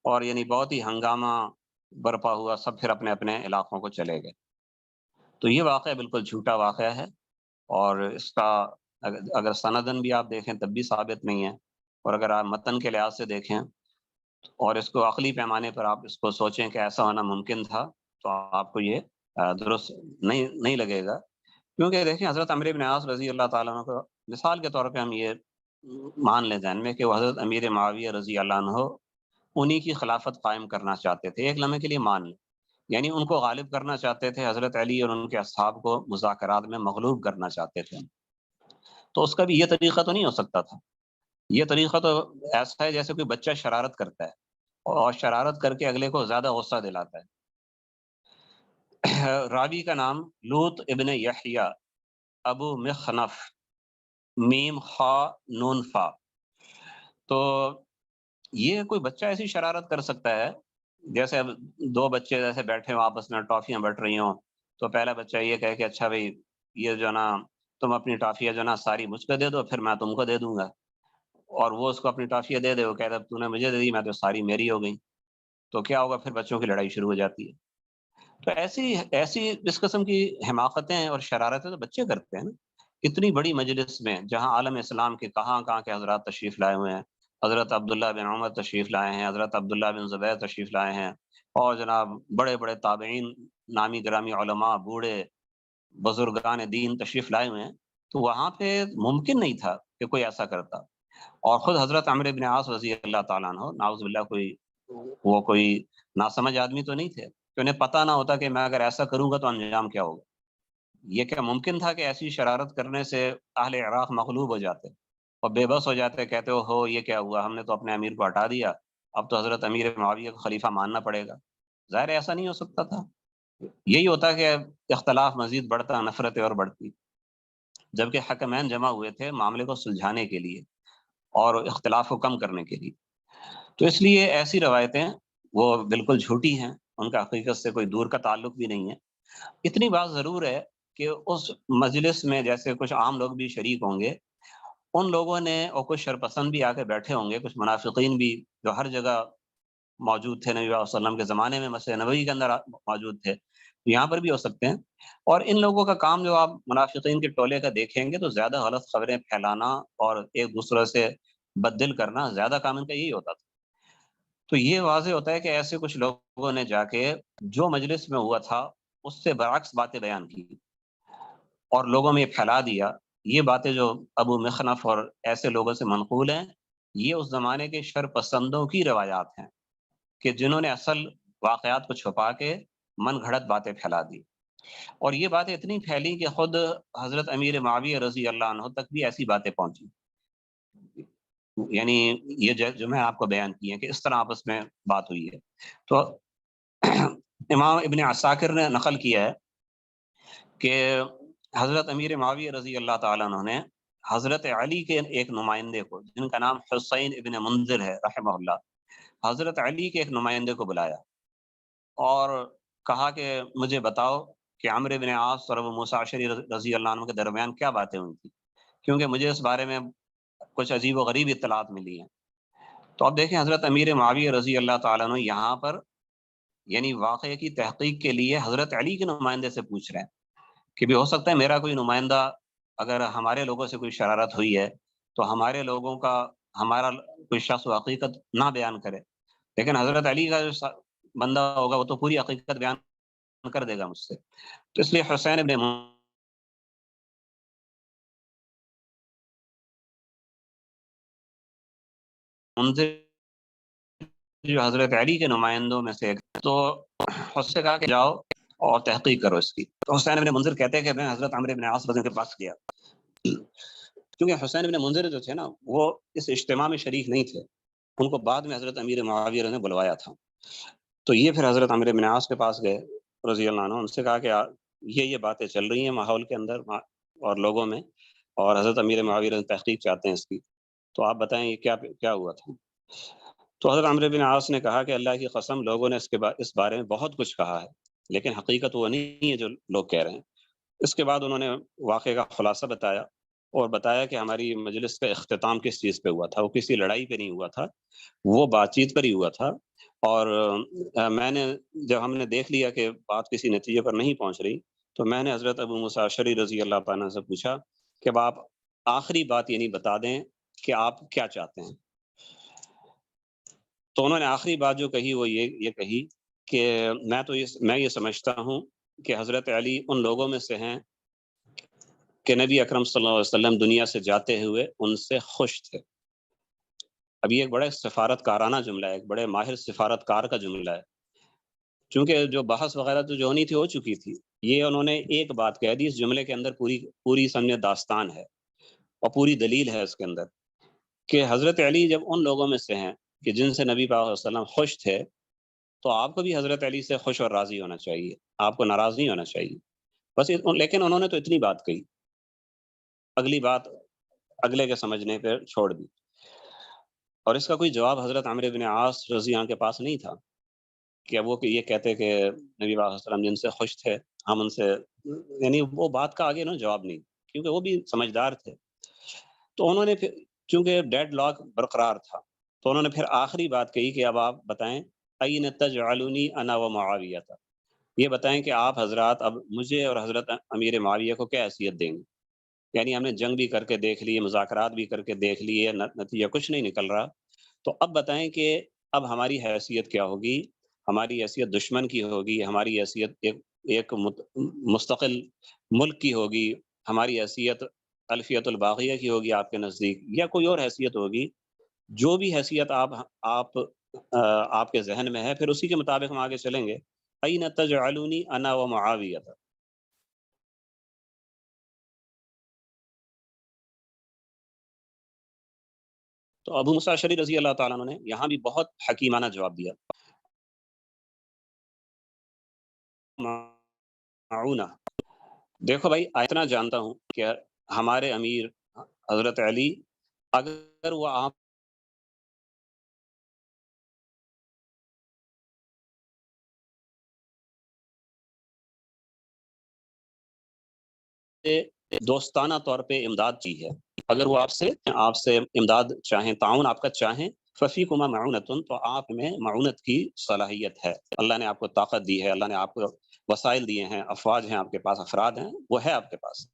اور یعنی بہت ہی ہنگامہ برپا ہوا، سب پھر اپنے اپنے علاقوں کو چلے گئے۔ تو یہ واقعہ بالکل جھوٹا واقعہ ہے، اور اس کا اگر سندن بھی آپ دیکھیں تب بھی ثابت نہیں ہے، اور اگر آپ متن کے لحاظ سے دیکھیں اور اس کو عقلی پیمانے پر آپ اس کو سوچیں کہ ایسا ہونا ممکن تھا، تو آپ کو یہ درست نہیں لگے گا، کیونکہ دیکھیں حضرت عمرو بن عاص رضی اللہ تعالیٰ عنہ کو مثال کے طور پہ ہم یہ مان لیں ذہن میں کہ وہ حضرت امیر معاویہ رضی اللہ عنہ انہی کی خلافت قائم کرنا چاہتے تھے، ایک لمحے کے لیے مان لیں، یعنی ان کو غالب کرنا چاہتے تھے، حضرت علی اور ان کے اصحاب کو مذاکرات میں مغلوب کرنا چاہتے تھے، تو اس کا بھی یہ طریقہ تو نہیں ہو سکتا تھا۔ یہ طریقہ تو ایسا ہے جیسے کوئی بچہ شرارت کرتا ہے اور شرارت کر کے اگلے کو زیادہ غصہ دلاتا ہے۔ راوی کا نام لوط ابن یحییٰ ابو مخنف، میم خا نون فا، تو یہ کوئی بچہ ایسی شرارت کر سکتا ہے جیسے اب دو بچے جیسے بیٹھے ہوں آپس میں، ٹافیاں بٹ رہی ہوں، تو پہلا بچہ یہ کہے کہ اچھا بھائی یہ جو نا تم اپنی ٹافیاں جو نا ساری مجھ پہ دے دو، پھر میں تم کو دے دوں گا، اور وہ اس کو اپنی ٹافیاں دے وہ کہتا تو نے مجھے دے دی، میں تو ساری میری ہو گئی، تو کیا ہوگا؟ پھر بچوں کی لڑائی شروع ہو جاتی ہے۔ تو ایسی اس قسم کی حماقتیں اور شرارتیں تو بچے کرتے ہیں نا۔ اتنی بڑی مجلس میں جہاں عالم اسلام کے کہاں کے حضرات تشریف لائے ہوئے ہیں، حضرت عبداللہ بن عمر تشریف لائے ہیں، حضرت عبداللہ بن زبیر تشریف لائے ہیں، اور جناب بڑے بڑے تابعین، نامی گرامی علماء، بوڑھے بزرگان دین تشریف لائے ہوئے ہیں، تو وہاں پہ ممکن نہیں تھا کہ کوئی ایسا کرتا۔ اور خود حضرت عمرو بن عاص رضی اللہ تعالیٰ عنہ نعوذ باللہ کوئی ناسمجھ آدمی تو نہیں تھے کہ انہیں پتہ نہ ہوتا کہ میں اگر ایسا کروں گا تو انجام کیا ہوگا. یہ کیا ممکن تھا کہ ایسی شرارت کرنے سے اہل عراق مغلوب ہو جاتے اور بے بس ہو جاتے، کہتے ہو یہ کیا ہوا، ہم نے تو اپنے امیر کو ہٹا دیا، اب تو حضرت امیر معاویہ کو خلیفہ ماننا پڑے گا. ظاہر ایسا نہیں ہو سکتا تھا. یہی ہوتا کہ اختلاف مزید بڑھتا، نفرتیں اور بڑھتی، جبکہ حکمین جمع ہوئے تھے معاملے کو سلجھانے کے لیے اور اختلاف کو کم کرنے کے لیے. تو اس لیے ایسی روایتیں وہ بالکل جھوٹی ہیں، ان کا حقیقت سے کوئی دور کا تعلق بھی نہیں ہے. اتنی بات ضرور ہے کہ اس مجلس میں جیسے کچھ عام لوگ بھی شریک ہوں گے، ان لوگوں نے اور کچھ شرپسند بھی آ کے بیٹھے ہوں گے، کچھ منافقین بھی جو ہر جگہ موجود تھے نبی صلی اللہ علیہ وسلم کے زمانے میں، مسجد نبوی کے اندر موجود تھے، یہاں پر بھی ہو سکتے ہیں. اور ان لوگوں کا کام جو آپ منافقین کے ٹولے کا دیکھیں گے تو زیادہ غلط خبریں پھیلانا اور ایک دوسرے سے بددل کرنا، زیادہ کام ان کا یہی ہوتا تھا. تو یہ واضح ہوتا ہے کہ ایسے کچھ لوگوں نے جا کے جو مجلس میں ہوا تھا اس سے برعکس باتیں بیان کی اور لوگوں میں یہ پھیلا دیا. یہ باتیں جو ابو مخنف اور ایسے لوگوں سے منقول ہیں، یہ اس زمانے کے شر پسندوں کی روایات ہیں کہ جنہوں نے اصل واقعات کو چھپا کے من گھڑت باتیں پھیلا دی. اور یہ باتیں اتنی پھیلی کہ خود حضرت امیر معاویہ رضی اللہ عنہ تک بھی ایسی باتیں پہنچی. یعنی یہ جو میں آپ کو بیان کی ہے کہ اس طرح آپس میں بات ہوئی ہے. تو امام ابن عساکر نے نقل کیا ہے کہ حضرت امیر معاویہ رضی اللہ تعالیٰ عنہ نے حضرت علی کے ایک نمائندے کو، جن کا نام حسین ابن منذر ہے رحمہ اللہ، حضرت علی کے ایک نمائندے کو بلایا اور کہا کہ مجھے بتاؤ کہ عمرو بن عاص اور ابو موسیٰ اشعری رضی اللہ عنہ کے درمیان کیا باتیں ہوئی تھیں، کیونکہ مجھے اس بارے میں کچھ عجیب و غریب اطلاعات ملی ہیں. تو اب دیکھیں حضرت امیر معاویہ رضی اللہ تعالیٰ عنہ یہاں پر یعنی واقعے کی تحقیق کے لیے حضرت علی کے نمائندے سے پوچھ رہے ہیں کہ بھی ہو سکتا ہے میرا کوئی نمائندہ اگر ہمارے لوگوں سے کوئی شرارت ہوئی ہے تو ہمارے لوگوں کا ہمارا کوئی شخص و حقیقت نہ بیان کرے، لیکن حضرت علی کا جو بندہ ہوگا وہ تو پوری حقیقت بیان کر دے گا مجھ سے. تو اس لیے حسین ابن منذر جو حضرت علی کے نمائندوں میں سے ایک، تو اس سے کہا کہ جاؤ اور تحقیق کرو اس کی. تو حسین ابن منذر کہتے ہیں کہ میں حضرت عمرو بن عاص رضی اللہ عنہ کے پاس گیا، کیونکہ حسین ابن منذر جو تھے نا وہ اس اجتماع میں شریک نہیں تھے، ان کو بعد میں حضرت امیر معاویہ نے بلوایا تھا. تو یہ پھر حضرت عمرو بن عاص کے پاس گئے رضی اللہ عنہ، ان سے کہا کہ یہ باتیں چل رہی ہیں ماحول کے اندر اور لوگوں میں، اور حضرت امیر معاویہ تحقیق چاہتے ہیں اس کی، تو آپ بتائیں یہ کیا ہوا تھا. تو حضرت عمرو بن عاص نے کہا کہ اللہ کی قسم لوگوں نے اس بارے میں بہت کچھ کہا ہے، لیکن حقیقت وہ نہیں ہے جو لوگ کہہ رہے ہیں. اس کے بعد انہوں نے واقعے کا خلاصہ بتایا اور بتایا کہ ہماری مجلس کا اختتام کس چیز پہ ہوا تھا. وہ کسی لڑائی پہ نہیں ہوا تھا، وہ بات چیت پر ہی ہوا تھا. اور میں نے جب ہم نے دیکھ لیا کہ بات کسی نتیجے پر نہیں پہنچ رہی تو میں نے حضرت ابو موسیٰ اشعری رضی اللہ تعالیٰ سے پوچھا کہ اب آپ آخری بات یعنی بتا دیں کہ آپ کیا چاہتے ہیں. تو انہوں نے آخری بات جو کہی وہ یہ کہی کہ میں یہ سمجھتا ہوں کہ حضرت علی ان لوگوں میں سے ہیں کہ نبی اکرم صلی اللہ علیہ وسلم دنیا سے جاتے ہوئے ان سے خوش تھے. اب یہ ایک بڑے سفارت کارانہ جملہ ہے، ایک بڑے ماہر سفارت کار کا جملہ ہے، چونکہ جو بحث وغیرہ تو جو ہونی تھی ہو چکی تھی. یہ انہوں نے ایک بات کہہ دی، اس جملے کے اندر پوری سمجھے داستان ہے اور پوری دلیل ہے اس کے اندر کہ حضرت علی جب ان لوگوں میں سے ہیں کہ جن سے نبی پاک صلی اللہ علیہ وسلم خوش تھے تو آپ کو بھی حضرت علی سے خوش اور راضی ہونا چاہیے، آپ کو ناراض نہیں ہونا چاہیے. بس لیکن انہوں نے تو اتنی بات کہی، اگلی بات اگلے کے سمجھنے پہ چھوڑ دی. اور اس کا کوئی جواب حضرت عمرو بن عاص رضی اللہ عنہ کے پاس نہیں تھا کہ وہ یہ کہتے کہ نبی پاک صلی اللہ علیہ وسلم جن سے خوش تھے ہم ان سے، یعنی وہ بات کا آگے جواب نہیں، کیونکہ وہ بھی سمجھدار تھے. تو انہوں نے پھر چونکہ ڈیڈ لاک برقرار تھا تو انہوں نے پھر آخری بات کہی کہ اب آپ بتائیں این تجعلونی انا و معاویہ، یہ بتائیں کہ آپ حضرات اب مجھے اور حضرت امیر معاویہ کو کیا حیثیت دیں گے. یعنی ہم نے جنگ بھی کر کے دیکھ لی، مذاکرات بھی کر کے دیکھ لیے، نتیجہ کچھ نہیں نکل رہا. تو اب بتائیں کہ اب ہماری حیثیت کیا ہوگی. ہماری حیثیت دشمن کی ہوگی، ہماری حیثیت ایک مستقل ملک کی ہوگی، ہماری حیثیت الفیت الباغیہ کی ہوگی آپ کے نزدیک، یا کوئی اور حیثیت ہوگی، جو بھی حیثیت آپ کے ذہن میں ہے، پھر اسی کے مطابق ہم آگے چلیں گے۔ این تجعلونی انا و معاویہ، تو ابو موسیٰ اشعری رضی اللہ تعالیٰ عنہ نے یہاں بھی بہت حکیمانہ جواب دیا۔ معونہ، دیکھو بھائی، اتنا جانتا ہوں کہ ہمارے امیر حضرت علی، اگر وہ آپ سے دوستانہ طور پہ امداد چاہی ہے، اگر وہ آپ سے امداد چاہیں، تعاون آپ کا چاہیں، ففیکما معونتن، تو آپ میں معونت کی صلاحیت ہے، اللہ نے آپ کو طاقت دی ہے، اللہ نے آپ کو وسائل دیے ہیں، افواج ہیں آپ کے پاس، افراد ہیں، وہ ہے آپ کے پاس۔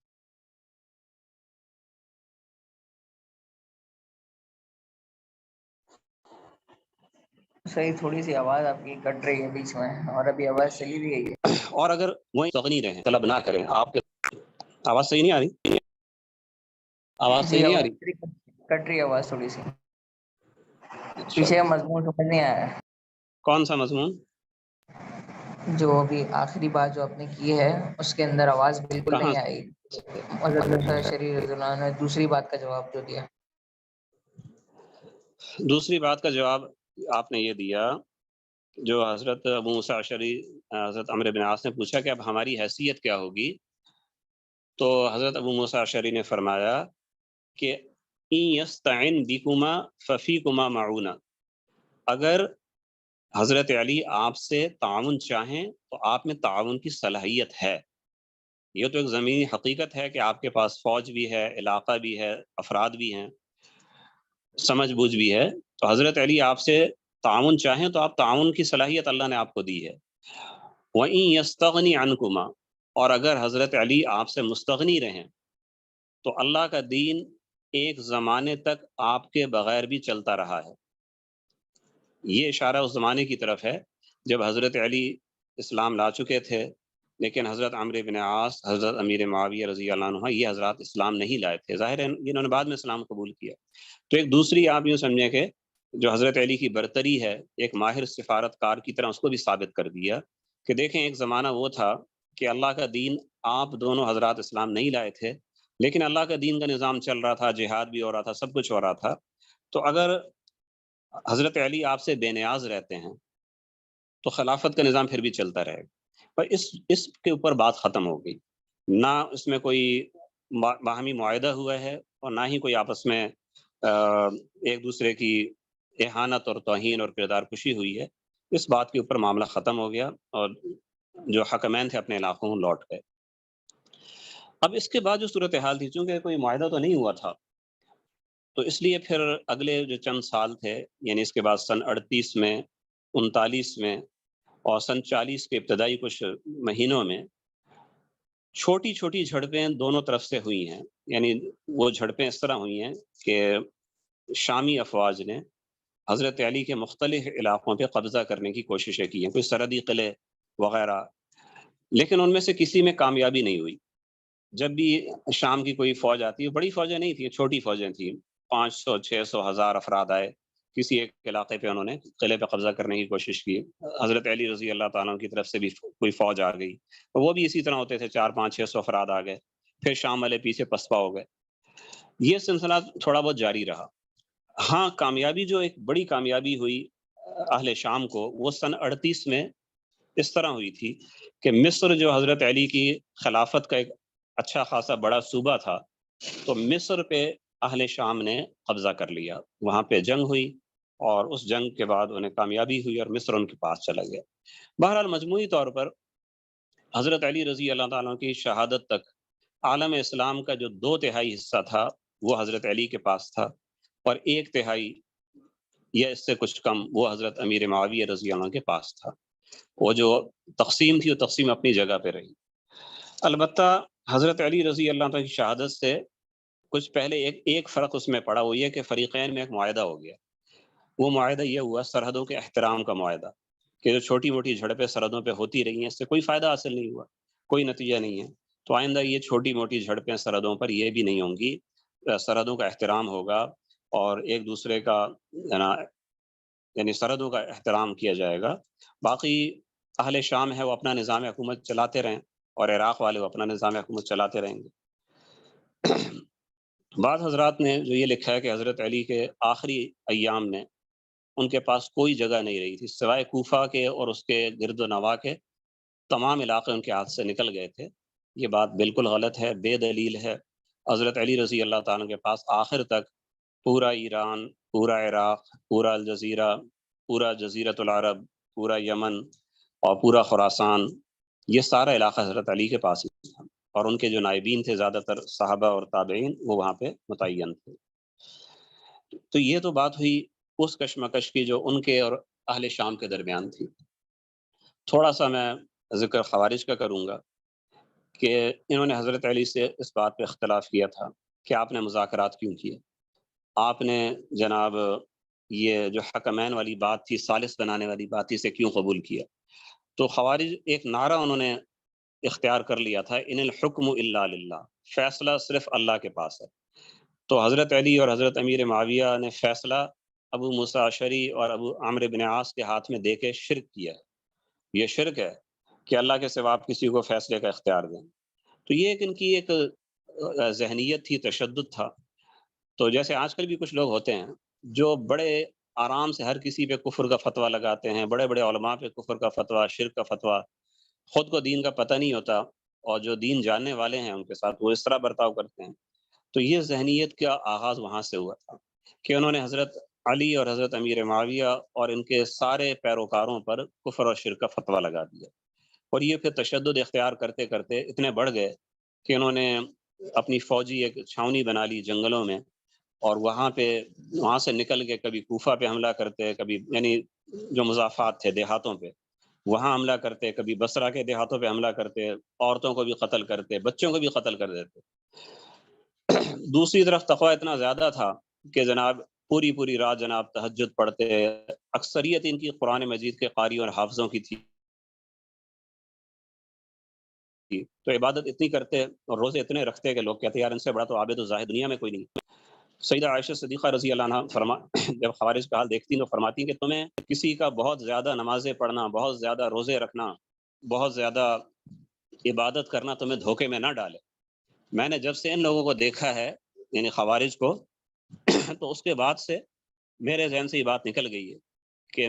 صحیح، تھوڑی سی آواز آپ کی کٹ رہی ہے بیچ میں، اور ابھی آواز چلی بھی گئی ہے۔ اور اگر وہ مستغنی رہیں، طلب نہ کریں، آپ کے آواز صحیح نہیں آ رہی؟ آواز صحیح جی، نہیں آ آواز رہی؟ کٹ رہی ہے، آواز تھوڑی سی اچھا، پیچھے کا مضمون سمجھ نہیں آیا ہے۔ کون سا مضمون؟ جو ابھی آخری بات جو آپ نے کی ہے اس کے اندر آواز بالکل کہاں؟ نہیں آئی۔ حضرت موسیٰ اشعری رضی اللہ عنہ نے دوسری بات کا جواب جو دیا۔ دوسری بات کا جواب آپ نے یہ دیا، جو حضرت ابو موسیٰ اشعری حضرت عمرو بن عاص نے پوچھا کہ اب ہماری حیثیت کیا ہوگی، تو حضرت ابو موسیٰ اشعری نے فرمایا کہ ان یستعن بکما ففیکما معونہ، اگر حضرت علی آپ سے تعاون چاہیں تو آپ میں تعاون کی صلاحیت ہے۔ یہ تو ایک زمینی حقیقت ہے کہ آپ کے پاس فوج بھی ہے، علاقہ بھی ہے، افراد بھی ہیں، سمجھ بوجھ بھی ہے، تو حضرت علی آپ سے تعاون چاہیں تو آپ تعاون کی صلاحیت اللہ نے آپ کو دی ہے۔ وَإِن يَسْتَغْنِ عَنْكُمَا، اور اگر حضرت علی آپ سے مستغنی رہیں تو اللہ کا دین ایک زمانے تک آپ کے بغیر بھی چلتا رہا ہے۔ یہ اشارہ اس زمانے کی طرف ہے جب حضرت علی اسلام لا چکے تھے، لیکن حضرت عمرو بن عاص، حضرت امیر معاویہ رضی اللہ عنہ، یہ حضرات اسلام نہیں لائے تھے، ظاہر ہے انہوں نے بعد میں اسلام قبول کیا۔ تو ایک دوسری آپ یوں سمجھیں کہ جو حضرت علی کی برتری ہے، ایک ماہر سفارت کار کی طرح اس کو بھی ثابت کر دیا کہ دیکھیں ایک زمانہ وہ تھا کہ اللہ کا دین، آپ دونوں حضرات اسلام نہیں لائے تھے، لیکن اللہ کا دین کا نظام چل رہا تھا، جہاد بھی ہو رہا تھا، سب کچھ ہو رہا تھا۔ تو اگر حضرت علی آپ سے بے نیاز رہتے ہیں تو خلافت کا نظام پھر بھی چلتا رہے گا۔ پر اس کے اوپر بات ختم ہو گئی، نہ اس میں کوئی باہمی معاہدہ ہوا ہے، اور نہ ہی کوئی آپس میں ایک دوسرے کی اہانت اور توہین اور کردار کشی ہوئی ہے۔ اس بات کے اوپر معاملہ ختم ہو گیا، اور جو حکمین تھے اپنے علاقوں میں لوٹ گئے۔ اب اس کے بعد جو صورتحال تھی، چونکہ کوئی معاہدہ تو نہیں ہوا تھا، تو اس لیے پھر اگلے جو چند سال تھے، یعنی اس کے بعد سن 38 میں، 39 میں، اور سن 40 کے ابتدائی کچھ مہینوں میں چھوٹی چھوٹی جھڑپیں دونوں طرف سے ہوئی ہیں۔ یعنی وہ جھڑپیں اس طرح ہوئی ہیں کہ شامی افواج نے حضرت علی کے مختلف علاقوں پہ قبضہ کرنے کی کوششیں کی ہیں، کوئی سرحدی قلعے وغیرہ، لیکن ان میں سے کسی میں کامیابی نہیں ہوئی۔ جب بھی شام کی کوئی فوج آتی ہے، بڑی فوجیں نہیں تھیں، چھوٹی فوجیں تھیں، 500 600 1000 افراد آئے، کسی ایک علاقے پہ انہوں نے قلعے پہ قبضہ کرنے کی کوشش کی، حضرت علی رضی اللہ تعالیٰ کی طرف سے بھی کوئی فوج آ گئی، وہ بھی اسی طرح ہوتے تھے، 4 5 600 افراد آ گئے، پھر شام والے پیچھے پسپا ہو گئے۔ یہ سلسلہ تھوڑا بہت جاری رہا۔ ہاں، کامیابی، جو ایک بڑی کامیابی ہوئی اہل شام کو، وہ سن 38 میں اس طرح ہوئی تھی کہ مصر جو حضرت علی کی خلافت کا ایک اچھا خاصا بڑا صوبہ تھا، تو مصر پہ اہل شام نے قبضہ کر لیا، وہاں پہ جنگ ہوئی، اور اس جنگ کے بعد انہیں کامیابی ہوئی اور مصر ان کے پاس چلا گیا۔ بہرحال مجموعی طور پر حضرت علی رضی اللہ تعالیٰ کی شہادت تک عالم اسلام کا جو 2/3 حصہ تھا وہ حضرت علی کے پاس تھا، اور 1/3 یا اس سے کچھ کم وہ حضرت امیر معاویہ رضی اللہ عنہ کے پاس تھا۔ وہ جو تقسیم تھی، وہ تقسیم اپنی جگہ پہ رہی۔ البتہ حضرت علی رضی اللہ عنہ کی شہادت سے کچھ پہلے ایک فرق اس میں پڑا، وہ یہ کہ فریقین میں ایک معاہدہ ہو گیا۔ وہ معاہدہ یہ ہوا سرحدوں کے احترام کا معاہدہ، کہ جو چھوٹی موٹی جھڑپیں سرحدوں پہ ہوتی رہی ہیں، اس سے کوئی فائدہ حاصل نہیں ہوا، کوئی نتیجہ نہیں ہے، تو آئندہ یہ چھوٹی موٹی جھڑپیں سرحدوں پر یہ بھی نہیں ہوں گی، سرحدوں کا احترام ہوگا اور ایک دوسرے کا یعنی سرحدوں کا احترام کیا جائے گا۔ باقی اہل شام ہے وہ اپنا نظام حکومت چلاتے رہیں اور عراق والے وہ اپنا نظام حکومت چلاتے رہیں گے۔ بعض حضرات نے جو یہ لکھا ہے کہ حضرت علی کے آخری ایام میں ان کے پاس کوئی جگہ نہیں رہی تھی سوائے کوفہ کے اور اس کے گرد و نواح کے، تمام علاقے ان کے ہاتھ سے نکل گئے تھے۔ یہ بات بالکل غلط ہے، بے دلیل ہے۔ حضرت علی رضی اللہ تعالیٰ کے پاس آخر تک پورا ایران، پورا عراق، پورا الجزیرہ، پورا جزیرۃ العرب، پورا یمن اور پورا خراسان، یہ سارا علاقہ حضرت علی کے پاس ہی تھا، اور ان کے جو نائبین تھے زیادہ تر صحابہ اور تابعین وہ وہاں پہ متعین تھے۔ تو یہ تو بات ہوئی اس کشمکش کی جو ان کے اور اہل شام کے درمیان تھی۔ تھوڑا سا میں ذکر خوارج کا کروں گا کہ انہوں نے حضرت علی سے اس بات پہ اختلاف کیا تھا کہ آپ نے مذاکرات کیوں کیے، آپ نے جناب یہ جو حکمین والی بات تھی، ثالث بنانے والی بات تھی، اسے کیوں قبول کیا؟ تو خوارج ایک نعرہ انہوں نے اختیار کر لیا تھا، ان الحکم الا للہ، فیصلہ صرف اللہ کے پاس ہے۔ تو حضرت علی اور حضرت امیر معاویہ نے فیصلہ ابو موسیٰ اشعری اور ابو عمرو بن عاص کے ہاتھ میں دے کے شرک کیا ہے۔ یہ شرک ہے کہ اللہ کے سوا آپ کسی کو فیصلے کا اختیار دیں۔ تو یہ ان کی ایک ذہنیت تھی، تشدد تھا۔ تو جیسے آج کل بھی کچھ لوگ ہوتے ہیں جو بڑے آرام سے ہر کسی پہ کفر کا فتویٰ لگاتے ہیں، بڑے بڑے علماء پہ کفر کا فتویٰ، شرک کا فتویٰ، خود کو دین کا پتہ نہیں ہوتا، اور جو دین جاننے والے ہیں ان کے ساتھ وہ اس طرح برتاؤ کرتے ہیں۔ تو یہ ذہنیت کا آغاز وہاں سے ہوا تھا کہ انہوں نے حضرت علی اور حضرت امیر معاویہ اور ان کے سارے پیروکاروں پر کفر اور شرک کا فتویٰ لگا دیا، اور یہ پھر تشدد اختیار کرتے کرتے اتنے بڑھ گئے کہ انہوں نے اپنی فوجی ایک چھاؤنی بنا لی جنگلوں میں، اور وہاں سے نکل کے کبھی کوفہ پہ حملہ کرتے، کبھی یعنی جو مضافات تھے دیہاتوں پہ وہاں حملہ کرتے، کبھی بصرہ کے دیہاتوں پہ حملہ کرتے، عورتوں کو بھی قتل کرتے، بچوں کو بھی قتل کر دیتے۔ دوسری طرف تقویٰ اتنا زیادہ تھا کہ جناب پوری رات جناب تہجد پڑھتے، اکثریت ان کی قرآن مجید کے قاری اور حافظوں کی تھی، تو عبادت اتنی کرتے اور روزے اتنے رکھتے کہ لوگ کہتے یار ان سے بڑا تو عابد و زاہد دنیا میں کوئی نہیں۔ سیدہ عائشہ صدیقہ رضی اللہ عنہ جب خوارج کا حال دیکھتی تو فرماتی ہیں کہ تمہیں کسی کا بہت زیادہ نمازیں پڑھنا، بہت زیادہ روزے رکھنا، بہت زیادہ عبادت کرنا تمہیں دھوکے میں نہ ڈالے۔ میں نے جب سے ان لوگوں کو دیکھا ہے یعنی خوارج کو تو اس کے بعد سے میرے ذہن سے یہ بات نکل گئی ہے کہ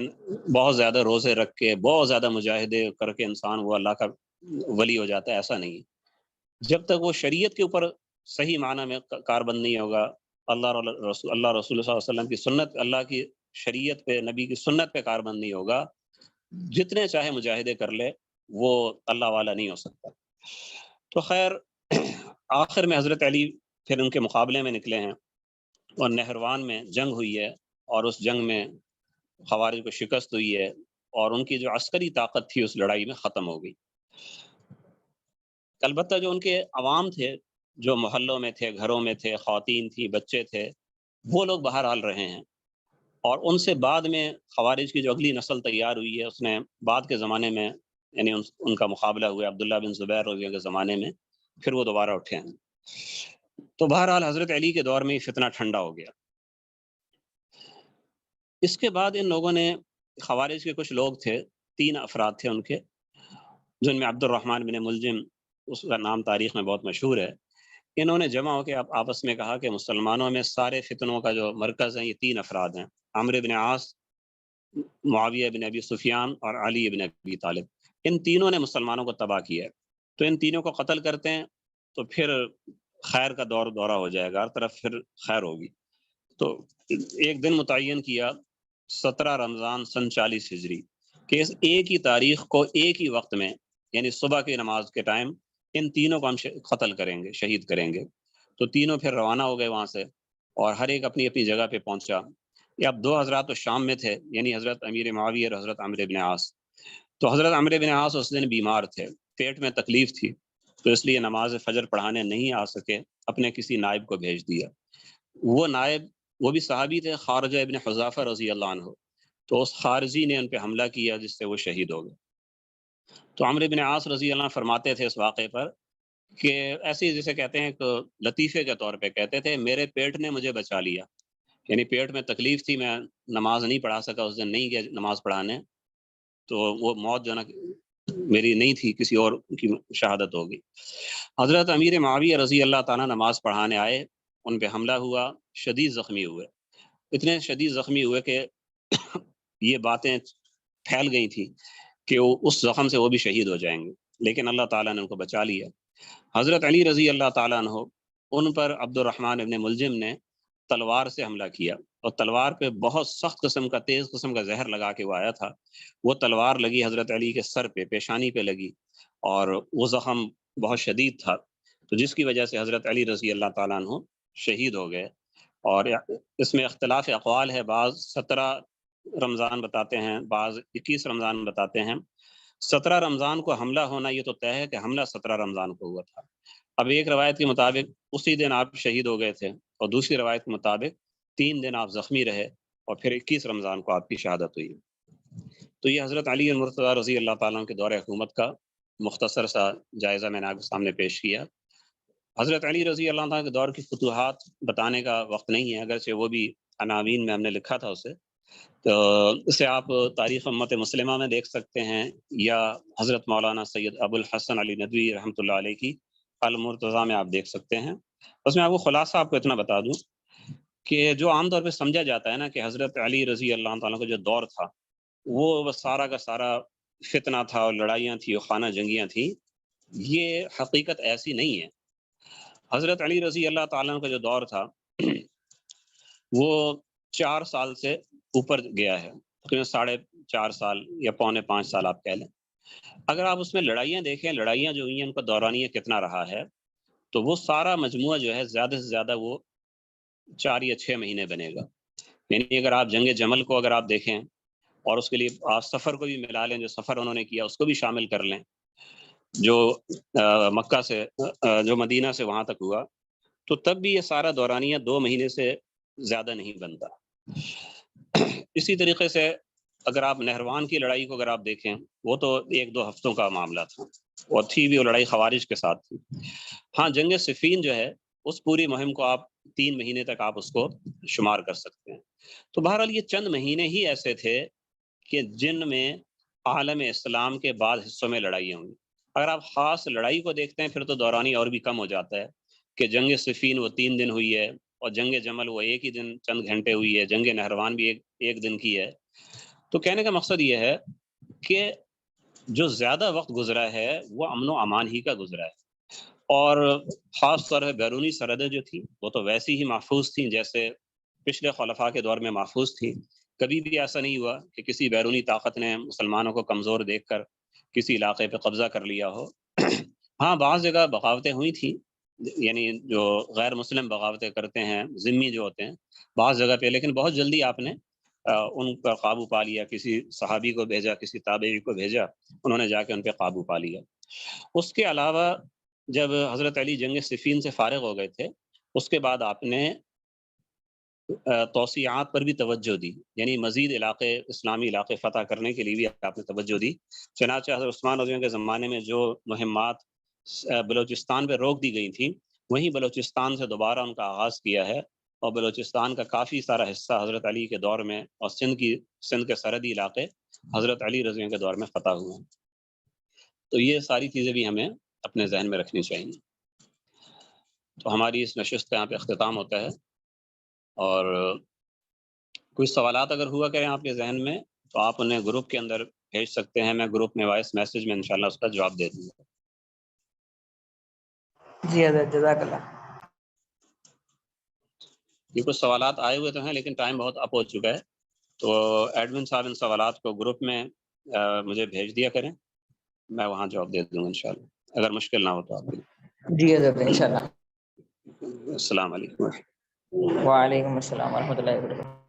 بہت زیادہ روزے رکھ کے، بہت زیادہ مجاہدے کر کے انسان وہ اللہ کا ولی ہو جاتا ہے، ایسا نہیں ہے۔ جب تک وہ شریعت کے اوپر صحیح معنی میں کاربند نہیں ہوگا، اللہ رسول صلی اللہ علیہ وسلم کی سنت، اللہ کی شریعت پہ، نبی کی سنت پہ کاربند نہیں ہوگا، جتنے چاہے مجاہدے کر لے وہ اللہ والا نہیں ہو سکتا۔ تو خیر آخر میں حضرت علی پھر ان کے مقابلے میں نکلے ہیں، اور نہروان میں جنگ ہوئی ہے، اور اس جنگ میں خوارج کو شکست ہوئی ہے، اور ان کی جو عسکری طاقت تھی اس لڑائی میں ختم ہو گئی۔ البتہ جو ان کے عوام تھے، جو محلوں میں تھے، گھروں میں تھے، خواتین تھی، بچے تھے، وہ لوگ بہرحال رہے ہیں، اور ان سے بعد میں خوارج کی جو اگلی نسل تیار ہوئی ہے اس نے بعد کے زمانے میں یعنی ان کا مقابلہ ہوا عبداللہ بن زبیر رضی اللہ کے زمانے میں، پھر وہ دوبارہ اٹھے ہیں۔ تو بہرحال حضرت علی کے دور میں یہ فتنہ ٹھنڈا ہو گیا۔ اس کے بعد ان لوگوں نے، خوارج کے کچھ لوگ تھے، 3 افراد تھے ان کے، جن میں عبد الرحمن بن ملجم، اس کا نام تاریخ میں بہت مشہور ہے، انہوں نے جمع ہو کے آپس میں کہا کہ مسلمانوں میں سارے فتنوں کا جو مرکز ہے یہ 3 افراد ہیں، عمرو بن عاص، معاویہ بن ابی سفیان اور علی بن ابی طالب۔ ان تینوں نے مسلمانوں کو تباہ کیا ہے، تو ان تینوں کو قتل کرتے ہیں تو پھر خیر کا دورہ ہو جائے گا، ہر طرف پھر خیر ہوگی۔ تو ایک دن متعین کیا 17 رمضان سن 40 ہجری کہ اس ایک ہی تاریخ کو ایک ہی وقت میں یعنی صبح کی نماز کے ٹائم ان تینوں کو ہم قتل کریں گے، شہید کریں گے۔ تو تینوں پھر روانہ ہو گئے وہاں سے، اور ہر ایک اپنی اپنی جگہ پہ پہنچا۔ یہ اب 2 حضرات تو شام میں تھے، یعنی حضرت امیر معاویہ اور حضرت عمرو بن عاص۔ تو حضرت عمرو بن عاص اس دن بیمار تھے، پیٹ میں تکلیف تھی، تو اس لیے نماز فجر پڑھانے نہیں آ سکے، اپنے کسی نائب کو بھیج دیا۔ وہ نائب وہ بھی صحابی تھے، خارجہ ابن حذافہ رضی اللہ عنہ، تو اس خارجی نے ان پہ حملہ کیا جس سے وہ شہید ہو گئے۔ تو عمرو بن عاص رضی اللہ عنہ فرماتے تھے اس واقعے پر کہ ایسی جیسے کہتے ہیں ایک لطیفے کے طور پہ کہتے تھے میرے پیٹ نے مجھے بچا لیا، یعنی پیٹ میں تکلیف تھی، میں نماز نہیں پڑھا سکا اس دن، نہیں گیا نماز پڑھانے، تو وہ موت جو نا میری نہیں تھی، کسی اور کی شہادت ہوگی۔ حضرت امیر معاویہ رضی اللہ تعالیٰ نماز پڑھانے آئے، ان پہ حملہ ہوا، شدید زخمی ہوئے، اتنے شدید زخمی ہوئے کہ یہ باتیں پھیل گئی تھی کہ اس زخم سے وہ بھی شہید ہو جائیں گے، لیکن اللہ تعالیٰ نے ان کو بچا لیا۔ حضرت علی رضی اللہ تعالیٰ عنہ، ان پر عبد الرحمن ابن ملجم نے تلوار سے حملہ کیا، اور تلوار پہ بہت سخت قسم کا، تیز قسم کا زہر لگا کے وہ آیا تھا، وہ تلوار لگی حضرت علی کے سر پہ، پیشانی پہ لگی، اور وہ زخم بہت شدید تھا، تو جس کی وجہ سے حضرت علی رضی اللہ تعالیٰ عنہ شہید ہو گئے۔ اور اس میں اختلاف اقوال ہے، بعض 17 رمضان بتاتے ہیں، بعض 21 رمضان بتاتے ہیں۔ 17 رمضان کو حملہ ہونا یہ تو طے ہے کہ حملہ 17 رمضان کو ہوا تھا۔ اب ایک روایت کے مطابق اسی دن آپ شہید ہو گئے تھے، اور دوسری روایت کے مطابق 3 دن آپ زخمی رہے، اور پھر 21 رمضان کو آپ کی شہادت ہوئی۔ تو یہ حضرت علی المرتضیٰ رضی اللہ تعالیٰ عنہ کے دور حکومت کا مختصر سا جائزہ میں نے آپ کے سامنے پیش کیا۔ حضرت علی رضی اللہ تعالیٰ کے دور کی فتوحات بتانے کا وقت نہیں ہے، اگرچہ وہ بھی عناوین میں ہم نے لکھا تھا اسے، تو اسے آپ تاریخ امت مسلمہ میں دیکھ سکتے ہیں، یا حضرت مولانا سید ابو الحسن علی ندوی رحمۃ اللہ علیہ کی المرتضیٰ میں آپ دیکھ سکتے ہیں۔ اس میں آپ کو خلاصہ آپ کو اتنا بتا دوں کہ جو عام طور پہ سمجھا جاتا ہے نا کہ حضرت علی رضی اللہ تعالیٰ کا جو دور تھا وہ بس سارا کا سارا فتنہ تھا، اور لڑائیاں تھیں، اور خانہ جنگیاں تھیں، یہ حقیقت ایسی نہیں ہے۔ حضرت علی رضی اللہ تعالیٰ کا جو دور تھا وہ 4 سال سے اوپر گیا ہے، تقریباً 4.5 سال یا 4.25 سال آپ کہہ لیں۔ اگر آپ اس میں لڑائیاں دیکھیں، لڑائیاں جو ہوئی ہیں ان کا دورانیہ کتنا رہا ہے، تو وہ سارا مجموعہ جو ہے زیادہ سے زیادہ وہ 4 یا 6 مہینے بنے گا۔ یعنی اگر آپ جنگ جمل کو اگر آپ دیکھیں، اور اس کے لیے آپ سفر کو بھی ملا لیں، جو سفر انہوں نے کیا اس کو بھی شامل کر لیں، جو مکہ سے جو مدینہ سے وہاں تک ہوا، تو تب بھی یہ سارا دورانیہ 2 مہینے سے زیادہ نہیں بنتا۔ اسی طریقے سے اگر آپ نہروان کی لڑائی کو اگر آپ دیکھیں، وہ تو 1-2 ہفتوں کا معاملہ تھا، اور تھی بھی وہ لڑائی خوارج کے ساتھ تھی۔ ہاں، جنگ صفین جو ہے اس پوری مہم کو آپ 3 مہینے تک آپ اس کو شمار کر سکتے ہیں۔ تو بہرحال یہ چند مہینے ہی ایسے تھے کہ جن میں عالم اسلام کے بعض حصوں میں لڑائیاں ہوئی۔ اگر آپ خاص لڑائی کو دیکھتے ہیں پھر تو دورانی اور بھی کم ہو جاتا ہے، کہ جنگ صفین وہ 3 دن ہوئی ہے، اور جنگ جمل وہ 1 ہی دن چند گھنٹے ہوئی ہے، جنگ نہروان بھی ایک دن کی ہے۔ تو کہنے کا مقصد یہ ہے کہ جو زیادہ وقت گزرا ہے وہ امن و امان ہی کا گزرا ہے، اور خاص طور پہ بیرونی سرحدیں جو تھیں وہ تو ویسی ہی محفوظ تھیں جیسے پچھلے خلفاء کے دور میں محفوظ تھیں۔ کبھی بھی ایسا نہیں ہوا کہ کسی بیرونی طاقت نے مسلمانوں کو کمزور دیکھ کر کسی علاقے پہ قبضہ کر لیا ہو۔ ہاں، بعض جگہ بغاوتیں ہوئی تھیں، یعنی جو غیر مسلم بغاوتیں کرتے ہیں، ذمی جو ہوتے ہیں بعض جگہ پہ، لیکن بہت جلدی آپ نے ان پر قابو پا لیا، کسی صحابی کو بھیجا، کسی تابعی کو بھیجا، انہوں نے جا کے ان پہ قابو پا لیا۔ اس کے علاوہ جب حضرت علی جنگ صفین سے فارغ ہو گئے تھے، اس کے بعد آپ نے توسیعات پر بھی توجہ دی، یعنی مزید علاقے، اسلامی علاقے فتح کرنے کے لیے بھی آپ نے توجہ دی۔ چنانچہ حضرت عثمان رضی اللہ عنہ کے زمانے میں جو مہمات بلوچستان پہ روک دی گئی تھیں، وہیں بلوچستان سے دوبارہ ان کا آغاز کیا ہے، اور بلوچستان کا کافی سارا حصہ حضرت علی کے دور میں، اور سندھ کے سرحدی علاقے حضرت علی رضی اللہ عنہ کے دور میں فتح ہوئے ہیں۔ تو یہ ساری چیزیں بھی ہمیں اپنے ذہن میں رکھنی چاہیے۔ تو ہماری اس نشست کا یہاں پہ اختتام ہوتا ہے، اور کوئی سوالات اگر ہوا کریں آپ کے ذہن میں تو آپ انہیں گروپ کے اندر بھیج سکتے ہیں، میں گروپ میں وائس میسج میں انشاءاللہ اس کا جواب دے دوں گا۔ جی حضرت، جزاک اللہ۔ یہ کچھ سوالات آئے ہوئے تو ہیں، لیکن ٹائم بہت اپ ہو چکا ہے، تو ایڈمن صاحب ان سوالات کو گروپ میں مجھے بھیج دیا کریں، میں وہاں جواب دے دوں گا انشاءاللہ، اگر مشکل نہ ہو تو آپ کو۔ جی حضرت، انشاءاللہ۔ السلام علیکم۔ وعلیکم السلام ورحمۃ اللہ وبرکاتہ۔